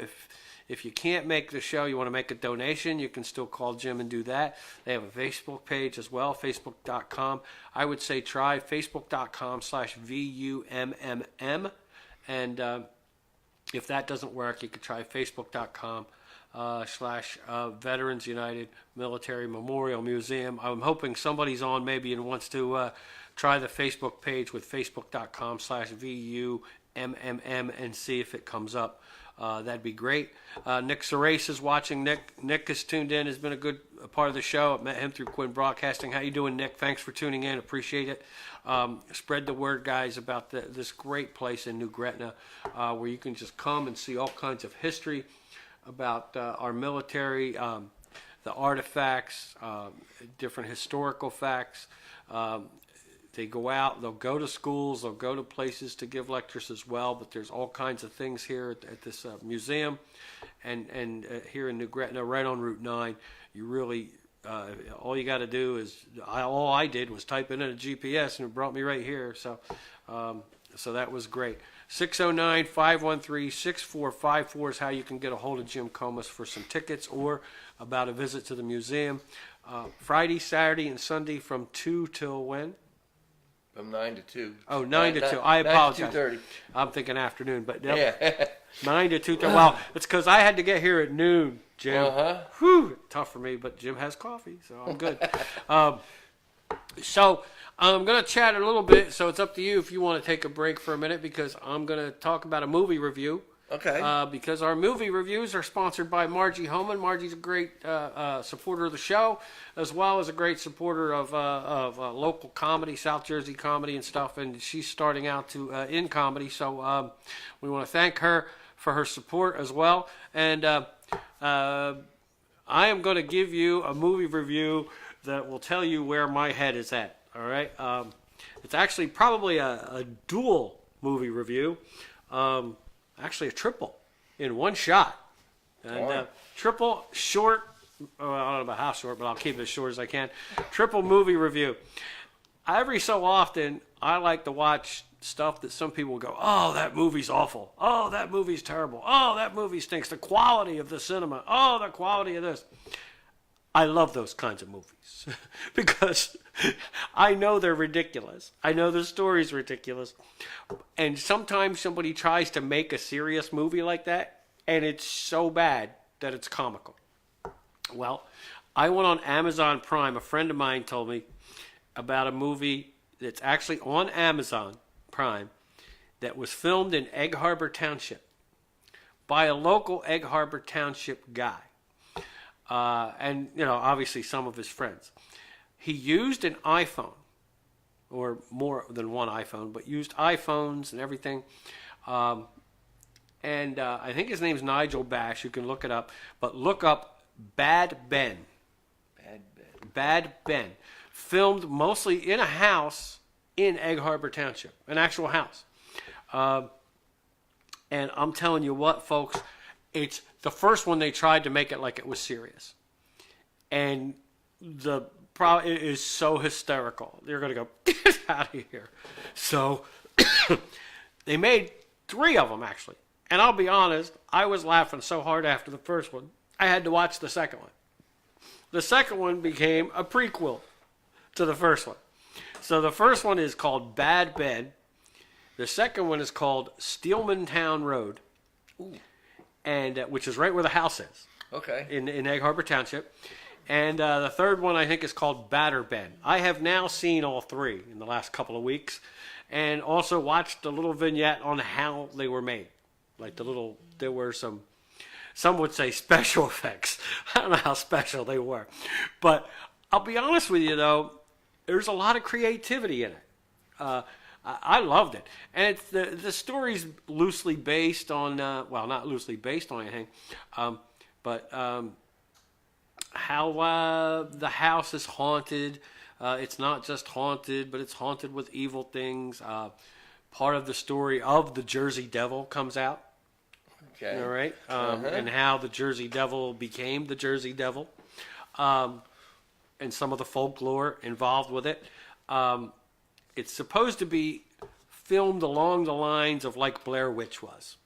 If you can't make the show, you want to make a donation, you can still call Jim and do that. They have a Facebook page as well, facebook.com. I would say try facebook.com/VUMMM. And if that doesn't work, you could try facebook.com/Veterans United Military Memorial Museum. I'm hoping somebody's on maybe and wants to try the Facebook page with facebook.com/VUMMM and see if it comes up. That'd be great. Nick Serace is watching. Nick is tuned in, has been a good part of the show. I met him through Quinn Broadcasting. How you doing, Nick? Thanks for tuning in. Appreciate it. Spread the word, guys, about this great place in New Gretna where you can just come and see all kinds of history about our military, the artifacts, different historical facts. They go out, they'll go to schools, they'll go to places to give lectures as well, but there's all kinds of things here at this museum and here in New Gretna, right on Route 9. You really, all you got to do is, all I did was type in a GPS and it brought me right here, so that was great. 609-513-6454 is how you can get a hold of Jim Comis for some tickets or about a visit to the museum. Friday, Saturday, and Sunday from 2 till when? From 9 to 2. Oh, 9 to 2. I apologize. 9 to 2:30. I'm thinking afternoon, but yep. Yeah. 9 to 2:30. Well, it's because I had to get here at noon, Jim. Whew, tough for me, but Jim has coffee, so I'm good. So I'm going to chat a little bit, so it's up to you if you want to take a break for a minute because I'm going to talk about a movie review. Okay. Because our movie reviews are sponsored by Margie Homan. Margie's a great supporter of the show, as well as a great supporter of local comedy, South Jersey comedy and stuff. And she's starting out in comedy, so we want to thank her for her support as well. And I am going to give you a movie review that will tell you where my head is at. All right. It's actually probably a dual movie review. Actually, a triple in one shot. And triple short, I don't know about how short, but I'll keep it as short as I can. Triple movie review. Every so often, I like to watch stuff that some people go, oh, that movie's awful. Oh, that movie's terrible. Oh, that movie stinks. The quality of the cinema. Oh, the quality of this. I love those kinds of movies because I know they're ridiculous. I know the story's ridiculous. And sometimes somebody tries to make a serious movie like that, and it's so bad that it's comical. Well, I went on Amazon Prime. A friend of mine told me about a movie that's actually on Amazon Prime that was filmed in Egg Harbor Township by a local Egg Harbor Township guy. And, obviously some of his friends. He used an iPhone, or more than one iPhone, but used iPhones and everything. And I think his name's Nigel Bash. You can look it up. But look up Bad Ben. Bad Ben. Filmed mostly in a house in Egg Harbor Township. An actual house. And I'm telling you what, folks, it's the first one they tried to make it like it was serious. And it is so hysterical. They're going to go, get out of here. So they made 3 of them, actually. And I'll be honest, I was laughing so hard after the first one, I had to watch the second one. The second one became a prequel to the first one. So the first one is called Bad Ben. The second one is called Steelmantown Road. Ooh. And which is right where the house is. Okay. In Egg Harbor Township. And the third one, I think, is called Batter Ben. I have now seen all 3 in the last couple of weeks. And also watched a little vignette on how they were made. Like there were some would say special effects. I don't know how special they were. But I'll be honest with you, though, there's a lot of creativity in it. I loved it. And it's the story's loosely based on, not loosely based on anything, but how the house is haunted. It's not just haunted, but it's haunted with evil things. Part of the story of the Jersey Devil comes out. Okay. All right. And how the Jersey Devil became the Jersey Devil. And some of the folklore involved with it. It's supposed to be filmed along the lines of like Blair Witch was.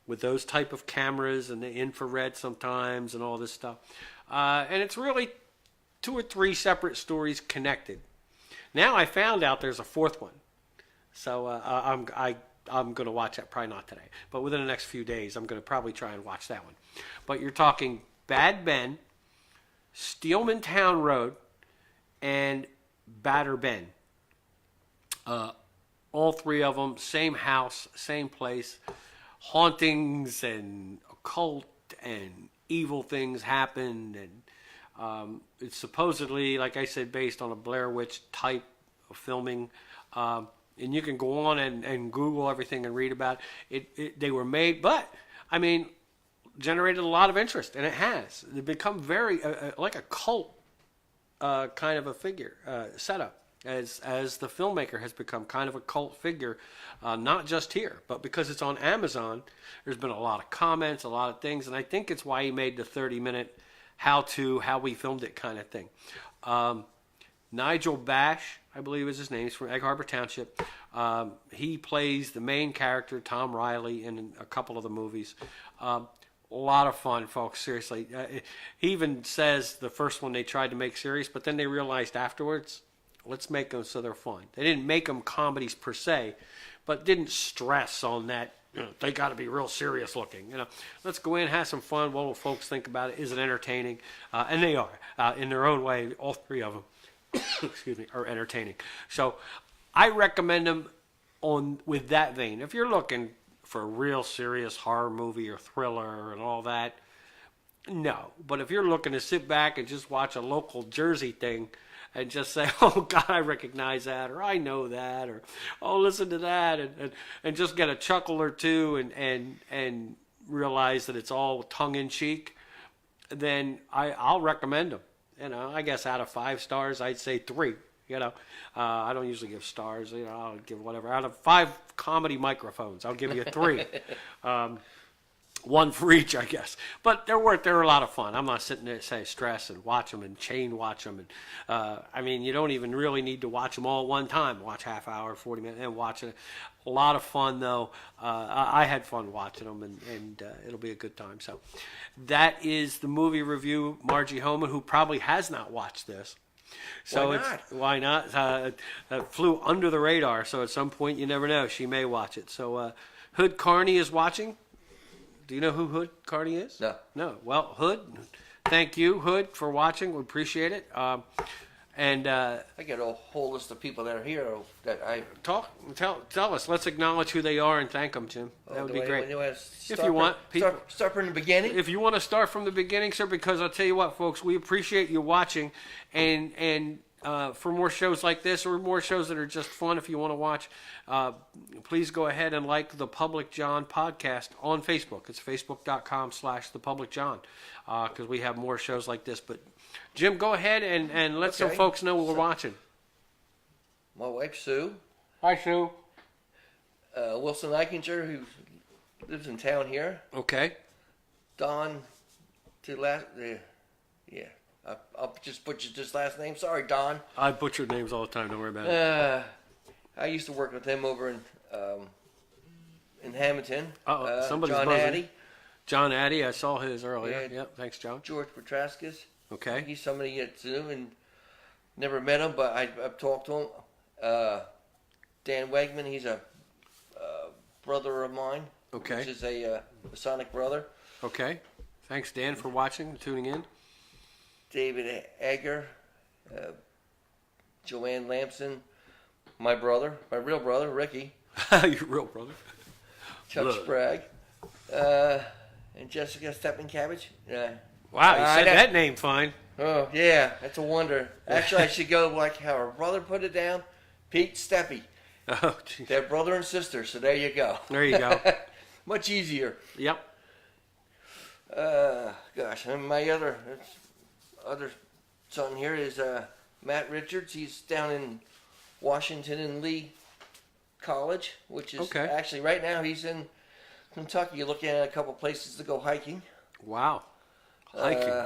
With those type of cameras and the infrared sometimes and all this stuff. And it's really 2 or 3 separate stories connected. Now I found out there's a 4th one. So I'm going to watch that, probably not today. But within the next few days, I'm going to probably try and watch that one. But you're talking Bad Ben, Steelman Town Road, and Batter Ben. All 3 of them, same house, same place. Hauntings and occult and evil things happened. And it's supposedly, like I said, based on a Blair Witch type of filming. And you can go on and Google everything and read about it. They were made, but, I mean, generated a lot of interest. And it has. They've become very, like a cult kind of a figure, setup. As the filmmaker has become kind of a cult figure, not just here, but because it's on Amazon, there's been a lot of comments, a lot of things, and I think it's why he made the 30-minute how we filmed it kind of thing. Nigel Bash, I believe is his name, he's from Egg Harbor Township. He plays the main character, Tom Riley, in a couple of the movies. A lot of fun, folks, seriously. He even says the first one they tried to make serious, but then they realized afterwards, let's make them so they're fun. They didn't make them comedies per se, but didn't stress on that. They got to be real serious looking. Let's go in, have some fun. What will folks think about it? Is it entertaining? And they are in their own way. All 3 of them, excuse me, are entertaining. So I recommend them with that vein. If you're looking for a real serious horror movie or thriller and all that, no. But if you're looking to sit back and just watch a local Jersey thing. And just say, oh, God, I recognize that, or I know that, or oh, listen to that, and just get a chuckle or two and realize that it's all tongue-in-cheek, then I'll recommend them. I guess out of 5 stars, I'd say 3. I don't usually give stars. I'll give whatever. Out of 5 comedy microphones, I'll give you 3. 1 for each, I guess. But they're a lot of fun. I'm not sitting there saying stress and watch them and chain watch them. And I mean, you don't even really need to watch them all at one time. Watch half hour, 40 minutes, and watch it. A lot of fun, though. I had fun watching them, and it'll be a good time. So that is the movie review. Margie Homan, who probably has not watched this. So why not? It flew under the radar, so at some point, you never know. She may watch it. So Hood Carney is watching. Do you know who Hood Carney is? No. No. Well, Hood, thank you, Hood, for watching. We appreciate it. I got a whole list of people that are here that I tell us. Let's acknowledge who they are and thank them, Jim. That would be great. If you want, start from the beginning. If you want to start from the beginning, sir, because I'll tell you what, folks, we appreciate you watching, and for more shows like this or more shows that are just fun, if you want to watch, please go ahead and like the Public John podcast on Facebook. It's facebook.com/thepublicjohn because we have more shows like this. But Jim, go ahead and let some folks know what we're watching. My wife, Sue. Hi, Sue. Wilson Eichinger, who lives in town here. Okay. Don, I'll just butcher his last name. Sorry, Don. I butcher names all the time. Don't worry about it. I used to work with him over in Hamilton. Somebody's John buzzing. Addy. John Addy, I saw his earlier. Yeah. Yep, thanks, John. George Petraskas. Okay. He's somebody that's new and never met him, but I've talked to him. Dan Wegman, he's a brother of mine. Okay. Which is a Masonic brother. Okay. Thanks, Dan, for watching and tuning in. David Egger, Joanne Lamson, my real brother, Ricky. Your real brother. Chuck Sprague, and Jessica Stepman Cabbage. Wow, you said that name fine. Oh, yeah, that's a wonder. Actually, I should go like how her brother put it down, Pete Steppy. Oh, geez. They're brother and sister, so there you go. There you go. Much easier. Yep. Gosh, and my other other son here is Matt Richards. He's down in Washington and Lee College, which is actually right now he's in Kentucky. You're looking at a couple places to go hiking. Wow, hiking.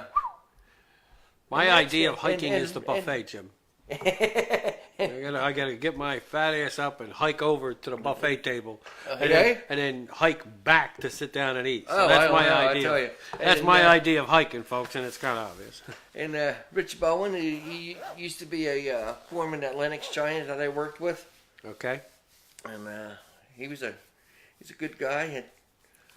My idea of hiking is the buffet, Jim. I gotta get my fat ass up and hike over to the buffet table, and then hike back to sit down and eat. So that's my idea. I tell you. That's my idea of hiking, folks, and it's kind of obvious. And Rich Bowen, he used to be a foreman at Lennox China that I worked with. Okay. And he's a good guy.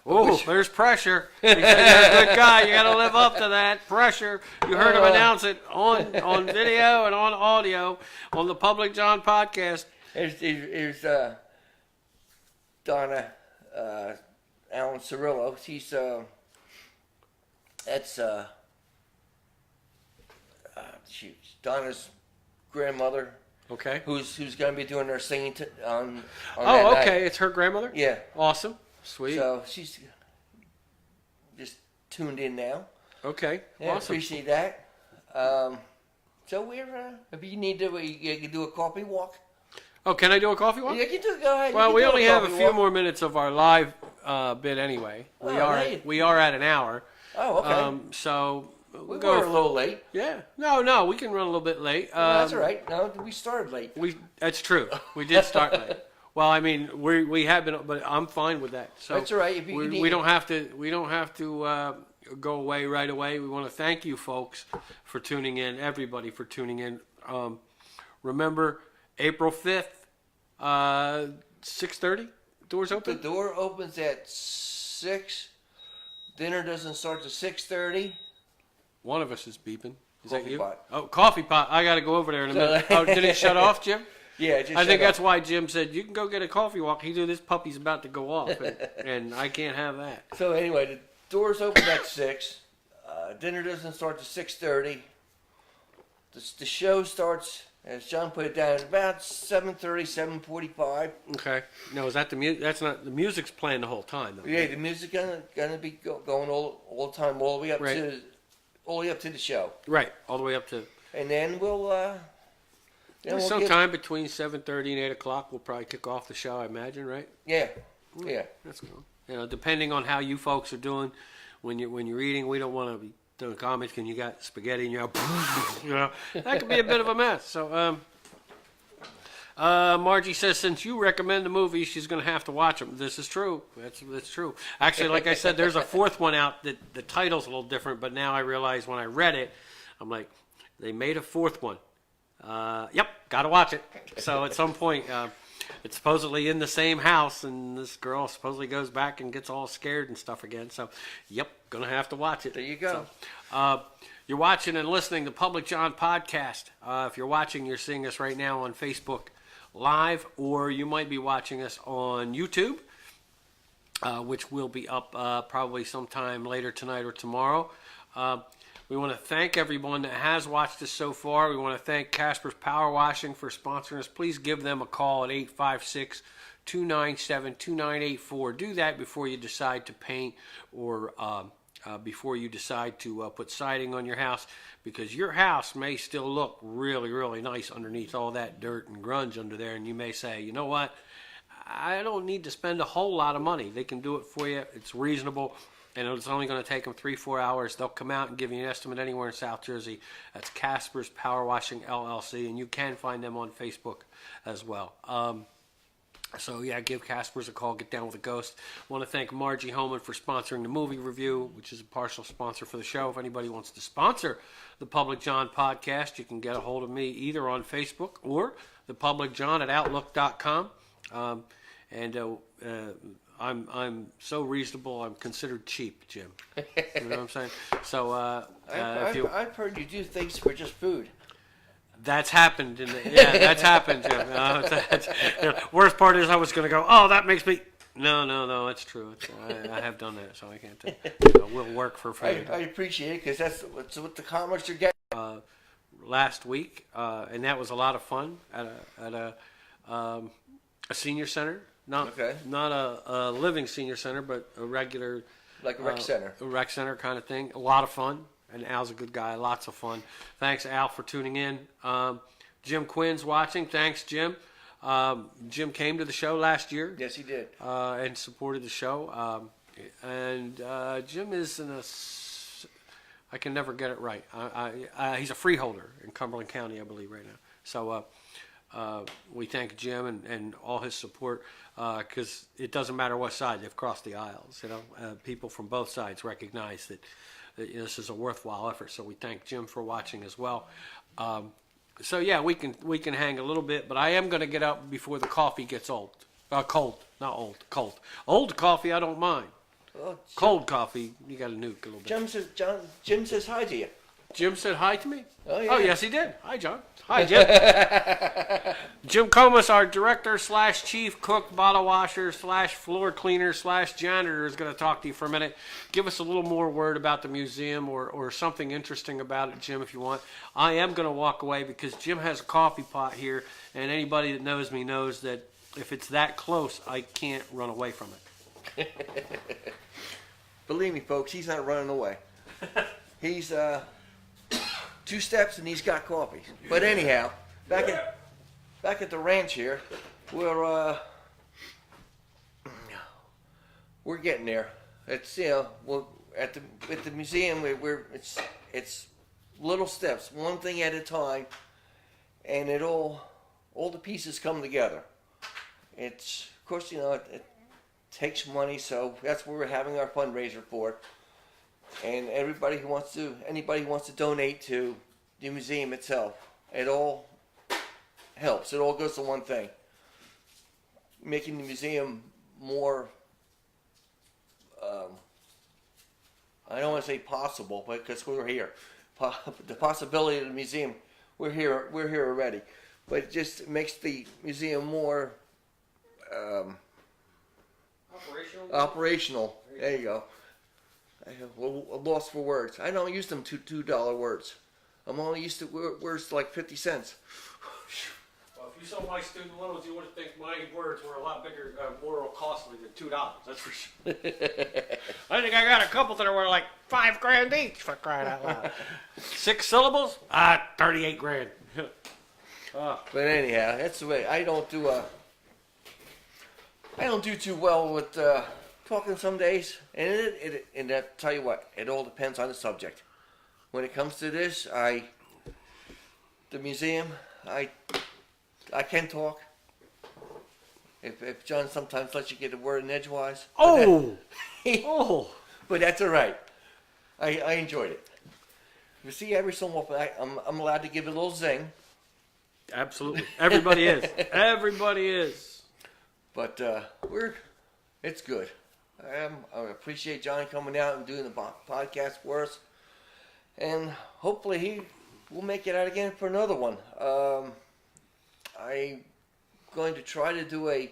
Oh, there's pressure. You're a good guy. You got to live up to that pressure. You heard him announce it on video and on audio on the Public John podcast. Here's Donna Alan Cirillo. He's that's Donna's grandmother. Okay. Who's going to be doing her singing on Oh, that okay. night. It's her grandmother? Yeah. Awesome. Sweet. So she's just tuned in now. Okay. Yeah, awesome. Appreciate that. So we're if you need to, you can do a coffee walk. Oh, can I do a coffee walk? Yeah, you can go ahead. Well, we only have a few more minutes of our live bit anyway. We are at an hour. Oh, okay. So we're a little late. Yeah. No, we can run a little bit late. That's all right. No, we started late. That's true. We did start late. Well, I mean, we have been, but I'm fine with that. So that's all right. If we don't have to go away right away. We want to thank you folks for tuning in. Everybody for tuning in. Remember, April 5th, 6:30. Doors open. The door opens at 6. Dinner doesn't start till 6:30. One of us is beeping. Is coffee that you? Pot. Oh, coffee pot. I got to go over there in a minute. Oh, did it shut off, Jim? Yeah, it just I think shut that's off. why Jim said you can go get a coffee walk. He knew this puppy's about to go off, and I can't have that. So anyway, the doors open at 6. Dinner doesn't start till 6:30. The show starts, as John put it down, at about 7:30, 7:45. Okay. No, is that the music? That's not the music's playing the whole time, though. Yeah, the music's gonna be going all the time, all the way up to the show. Right, all the way up to. And then we'll. Sometime between 7:30 and 8 o'clock, we'll probably kick off the show. I imagine, right? Yeah. That's cool. You know, depending on how you folks are doing when you're eating, we don't want to be doing comments and you got spaghetti and you know, that could be a bit of a mess. So, Margie says since you recommend the movie, she's going to have to watch them. This is true. That's true. Actually, like I said, there's a fourth one out that the title's a little different, but now I realize when I read it, I'm like, they made a fourth one. Yep, gotta watch it. So at some point, it's supposedly in the same house, and this girl supposedly goes back and gets all scared and stuff again. So, yep, gonna have to watch it. There you go. So, you're watching and listening to Public John Podcast. If you're watching, you're seeing us right now on Facebook Live, or you might be watching us on YouTube, which will be up probably sometime later tonight or tomorrow. We want to thank everyone that has watched us so far. We want to thank Casper's Power Washing for sponsoring us. Please give them a call at 856-297-2984. Do that before you decide to paint or before you decide to put siding on your house, because your house may still look really, really nice underneath all that dirt and grunge under there. And you may say, you know what? I don't need to spend a whole lot of money. They can do it for you. It's reasonable. And it's only going to take them 3-4 hours. They'll come out and give you an estimate anywhere in South Jersey. That's Casper's Power Washing LLC, and you can find them on Facebook as well. So yeah, give Casper's a call. Get down with a ghost. I want to thank Margie Homan for sponsoring the movie review, which is a partial sponsor for the show. If anybody wants to sponsor the Public John podcast, you can get a hold of me either on Facebook or thepublicjohn@outlook.com. I'm so reasonable. I'm considered cheap, Jim. You know what I'm saying? So I've heard you do things for just food. That's happened. That's happened, Jim. Worst part is I was going to go, oh, that makes me. No, it's true. I have done that, so I can't. We'll work for free. I appreciate it because that's what the comments are getting. Last week, and that was a lot of fun at a senior center. Not a living senior center, but a regular, like a rec center. A rec center kind of thing. A lot of fun, and Al's a good guy. Lots of fun. Thanks, Al, for tuning in. Jim Quinn's watching. Thanks, Jim. Jim came to the show last year. Yes, he did. And supported the show. Jim is I can never get it right. He's a freeholder in Cumberland County, I believe, right now. So we thank Jim and all his support, because it doesn't matter what side they've crossed the aisles. People from both sides recognize that this is a worthwhile effort. So we thank Jim for watching as well. So yeah, we can hang a little bit, but I am going to get up before the coffee gets cold, not old, cold. Old coffee, I don't mind. Well, Cold coffee, you got to nuke a little bit. Jim says hi to you. Jim said hi to me? Oh, yeah. Oh, yes, he did. Hi, John. Hi, Jim. Jim Comis, our director / chief cook, bottle washer / floor cleaner / janitor, is going to talk to you for a minute. Give us a little more word about the museum or something interesting about it, Jim, if you want. I am going to walk away because Jim has a coffee pot here, and anybody that knows me knows that if it's that close, I can't run away from it. Believe me, folks, he's not running away. He's 2 steps and he's got coffee. But anyhow, back at the ranch here, we're getting there. It's well, at the museum it's little steps, one thing at a time, and all the pieces come together. It's of course it takes money, so that's what we're having our fundraiser for. And anybody who wants to donate to the museum itself, it all helps. It all goes to one thing: making the museum more. I don't want to say possible, but because we're here, the possibility of the museum, we're here already. But it just makes the museum more. Operational. There you go. I have a loss for words. I don't use them $2 words. I'm only used to words like 50 cents. Well, if you saw my student loans, you would think my words were a lot bigger, more costly than $2. That's for sure. I think I got a couple that were like $5,000 each, for crying out loud. 6 syllables? 38 grand. But anyhow, that's the way. I don't do too well with talking some days, and I tell you what, it all depends on the subject. When it comes to this, the museum, I can talk. If John sometimes lets you get a word in edgewise. Oh, but that's all right. I enjoyed it. You see, every so often I'm allowed to give it a little zing. Absolutely, everybody is. Everybody is. But it's good. I appreciate Johnny coming out and doing the podcast for us, and hopefully he will make it out again for another one. I'm going to try to do a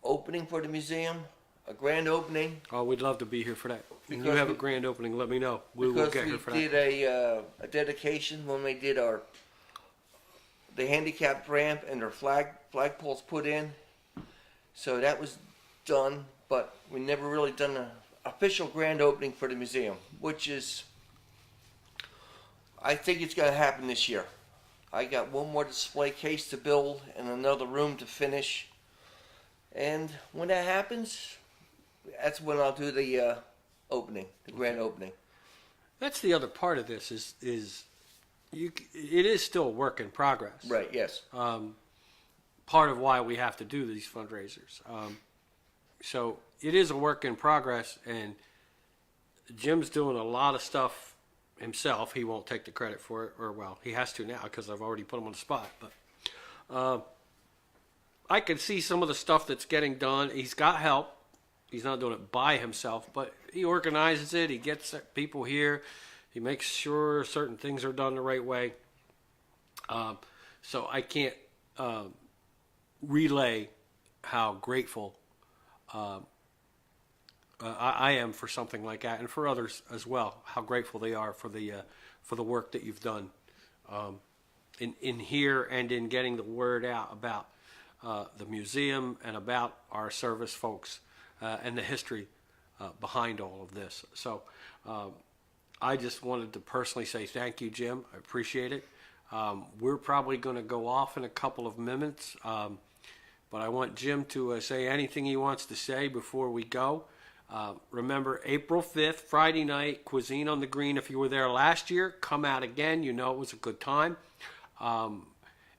opening for the museum, a grand opening. Oh, we'd love to be here for that. When you have a grand opening, let me know. We will get here for that. Because we did a dedication when we did the handicapped ramp and our flagpoles put in. So that was done, but we never really done an official grand opening for the museum, which is, I think it's going to happen this year. I got one more display case to build and another room to finish. And when that happens, that's when I'll do the opening, the grand opening. That's the other part of this is it is still a work in progress. Right, yes. Part of why we have to do these fundraisers. So it is a work in progress, and Jim's doing a lot of stuff himself. He won't take the credit for it, or well, he has to now because I've already put him on the spot. But I can see some of the stuff that's getting done. He's got help. He's not doing it by himself, but he organizes it. He gets people here. He makes sure certain things are done the right way. So I can't relay how grateful I am for something like that, and for others as well. How grateful they are for the work that you've done in here and in getting the word out about the museum and about our service folks and the history behind all of this. So I just wanted to personally say thank you, Jim. I appreciate it. We're probably going to go off in a couple of minutes, but I want Jim to say anything he wants to say before we go. Remember, April 5th, Friday night, Cuisine on the Green. If you were there last year, come out again. You know it was a good time.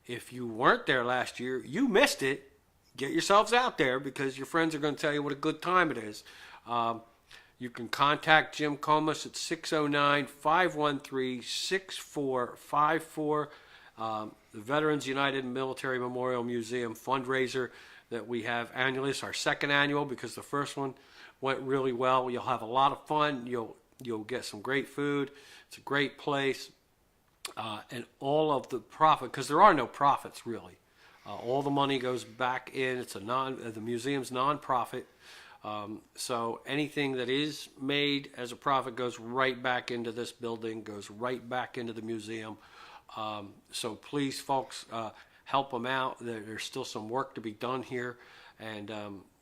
If you weren't there last year, you missed it. Get yourselves out there because your friends are going to tell you what a good time it is. You can contact Jim Comis at 609-513-6454. The Veterans United Military Memorial Museum fundraiser that we have annually. It's our second annual because the first one went really well. You'll have a lot of fun. You'll get some great food. It's a great place. And all of the profit, because there are no profits really. All the money goes back in. It's the museum's non-profit. So anything that is made as a profit goes right back into this building, goes right back into the museum. So please, folks, help them out. There's still some work to be done here, and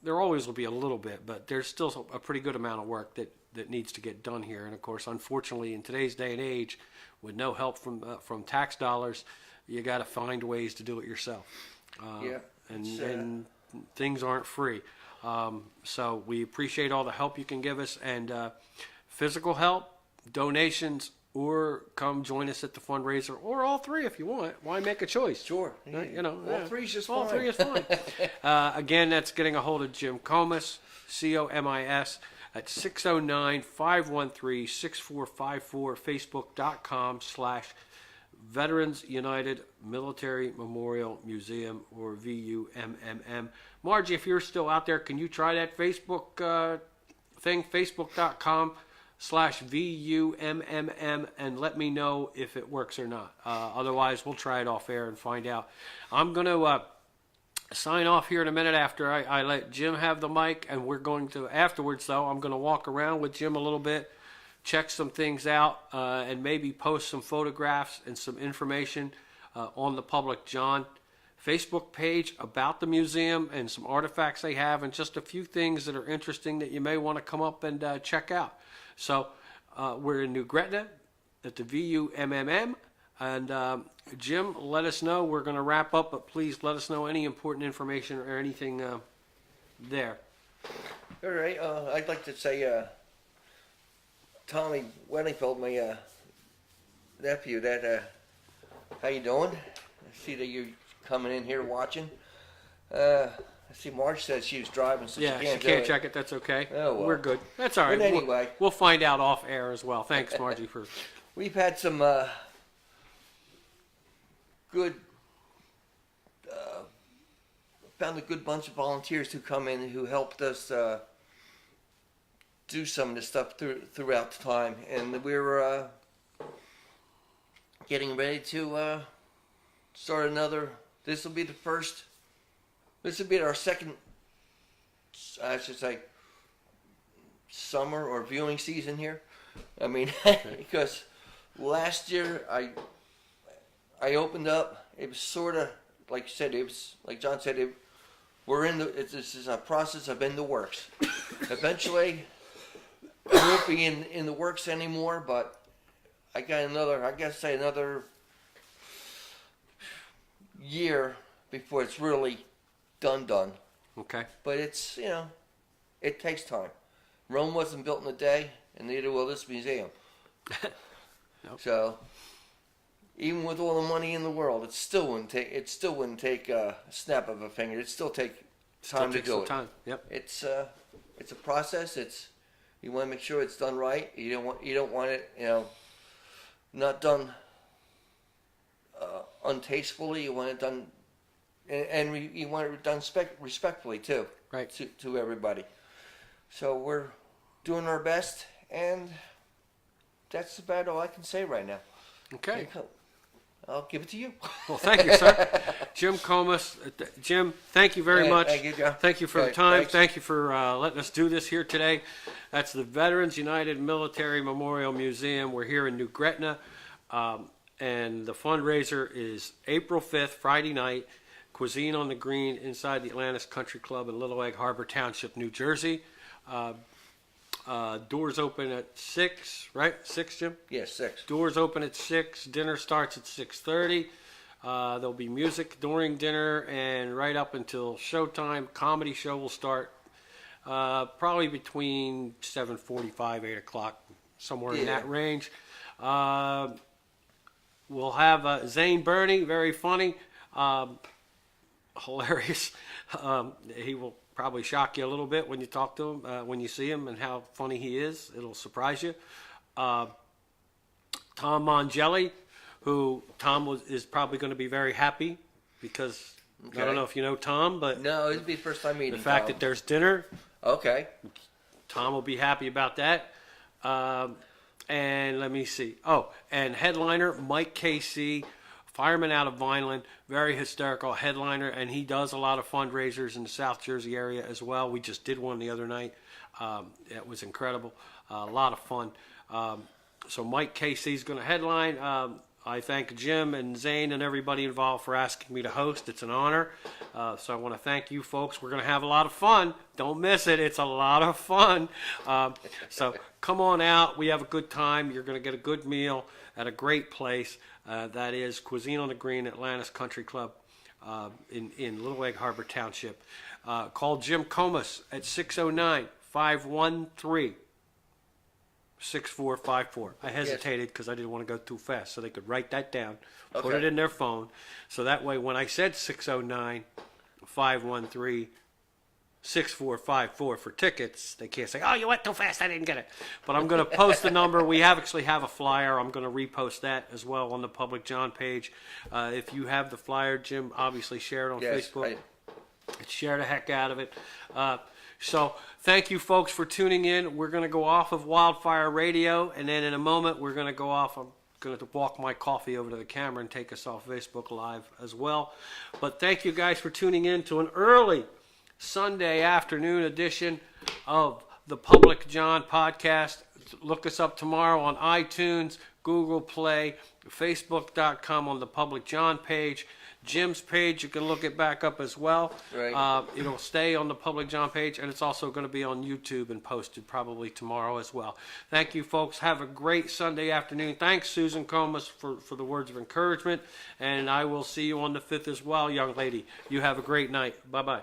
there always will be a little bit, but there's still a pretty good amount of work that needs to get done here. And of course, unfortunately, in today's day and age, with no help from tax dollars, you got to find ways to do it yourself. And things aren't free. So we appreciate all the help you can give us, and physical help, donations, or come join us at the fundraiser, or all three if you want. Why make a choice? Sure. You know, all three is just all fine. three is fine. Again, that's getting a hold of Jim Comis, Comis, at 609-513-6454, facebook.com/Veterans United Military Memorial Museum, or VUMMM. Margie, if you're still out there, can you try that Facebook thing, facebook.com/VUMMM, and let me know if it works or not. Otherwise, we'll try it off air and find out. I'm going to sign off here in a minute after I let Jim have the mic, and we're going to, afterwards though, I'm going to walk around with Jim a little bit, check some things out, and maybe post some photographs and some information on the Public John Facebook page about the museum and some artifacts they have, and just a few things that are interesting that you may want to come up and check out. So we're in New Gretna at the VUMMM, and Jim, let us know. We're going to wrap up, but please let us know any important information or anything there. All right. I'd like to say, Tommy Wellingfeld, my nephew, that how you doing? I see that you're coming in here watching. I see Marge says she was driving, so Yeah, she can't can't check it. That's okay. Oh, well. We're good. That's all right. But anyway. We'll find out off air as well. Thanks, Margie, for... We've had some good, found a good bunch of volunteers who come in who helped us do some of this stuff throughout the time, and we're getting ready to start another. This will be the first. This will be our second, I should say, summer or viewing season here. I mean, because last year I opened up. It was sort of like you said. It was like John said. We're in the. This is a process of in the works. Eventually, it won't be in the works anymore. But I got another. I guess say another year before it's really done. Okay. But it's it takes time. Rome wasn't built in a day, and neither will this museum. Nope. So, even with all the money in the world, it still wouldn't take a snap of a finger. It'd still take time to do it. Time. Yep. It's a process. You want to make sure it's done right. You don't want it not done untastefully. You want it done, and you want it done respectfully too. Right. To everybody. So we're doing our best, and that's about all I can say right now. Okay. I'll give it to you. Well, thank you, sir. Jim Comis. Jim, thank you very much. Thank you, John. Thank you for the Right, time. thanks. Thank you for letting us do this here today. That's the Veterans United Military Memorial Museum. We're here in New Gretna, and the fundraiser is April 5th, Friday night, Cuisine on the Green inside the Atlantis Country Club in Little Egg Harbor Township, New Jersey. Doors open at 6, right? 6, Jim? Yeah, 6. Doors open at 6. Dinner starts at 6:30. There'll be music during dinner and right up until showtime. Comedy show will start probably between 7:45, 8 o'clock, somewhere in that range. We'll have Zane Burney, very funny, hilarious. He will probably shock you a little bit when you talk to him, when you see him and how funny he is. It'll surprise you. Tom Mongelli, who is probably going to be very happy because I don't know if you know Tom, but no, it'd be the first time meeting the fact that there's dinner. Okay. Tom will be happy about that. And let me see. Oh, and headliner Mike KC, fireman out of Vineland, very hysterical headliner, and he does a lot of fundraisers in the South Jersey area as well. We just did one the other night. It was incredible, a lot of fun. So Mike KC is going to headline. I thank Jim and Zane and everybody involved for asking me to host. It's an honor. So I want to thank you folks. We're going to have a lot of fun. Don't miss it. It's a lot of fun. So come on out. We have a good time. You're going to get a good meal at a great place. That is Cuisine on the Green, Atlantis Country Club in Little Egg Harbor Township. Call Jim Comis at 609-513-6454. I hesitated because I didn't want to go too fast, so they could write that down, put it in their phone, so that way when I said 609-513-6454 for tickets, they can't say, oh, you went too fast, I didn't get it. But I'm going to post the number. We actually have a flyer. I'm going to repost that as well on the Public John page. If you have the flyer, Jim, obviously share it on Facebook. Share the heck out of it. So thank you folks for tuning in. We're going to go off of Wildfire Radio, and then in a moment we're going to go off. I'm going to walk my coffee over to the camera and take us off Facebook Live as well. But thank you guys for tuning in to an early Sunday afternoon edition of the Public John podcast. Look us up tomorrow on iTunes, Google Play, Facebook.com on the Public John page. Jim's page, you can look it back up as well. Right. It'll stay on the Public John page, and it's also going to be on YouTube and posted probably tomorrow as well. Thank you, folks. Have a great Sunday afternoon. Thanks, Susan Comis, for the words of encouragement, and I will see you on the 5th as well, young lady. You have a great night. Bye-bye.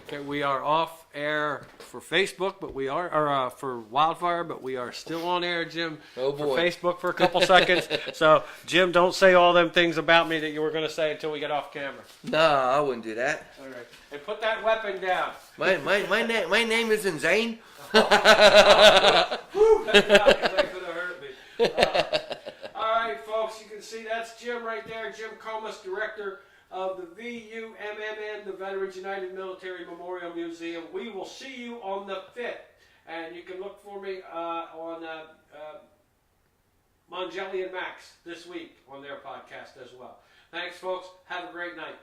Okay, we are off air for Facebook, but we are, or for Wildfire, but we are still on air, Jim, for Facebook for a couple seconds. So, Jim, don't say all them things about me that you were going to say until we get off camera. No, I wouldn't do that. All right, and put that weapon down. My name isn't Zane. Whew, that could have hurt me. All right, folks, you can see that's Jim right there, Jim Comis, director of the VUMMM, the Veterans United Military Memorial Museum. We will see you on the 5th. And you can look for me on Mongelli and Max this week on their podcast as well. Thanks, folks. Have a great night.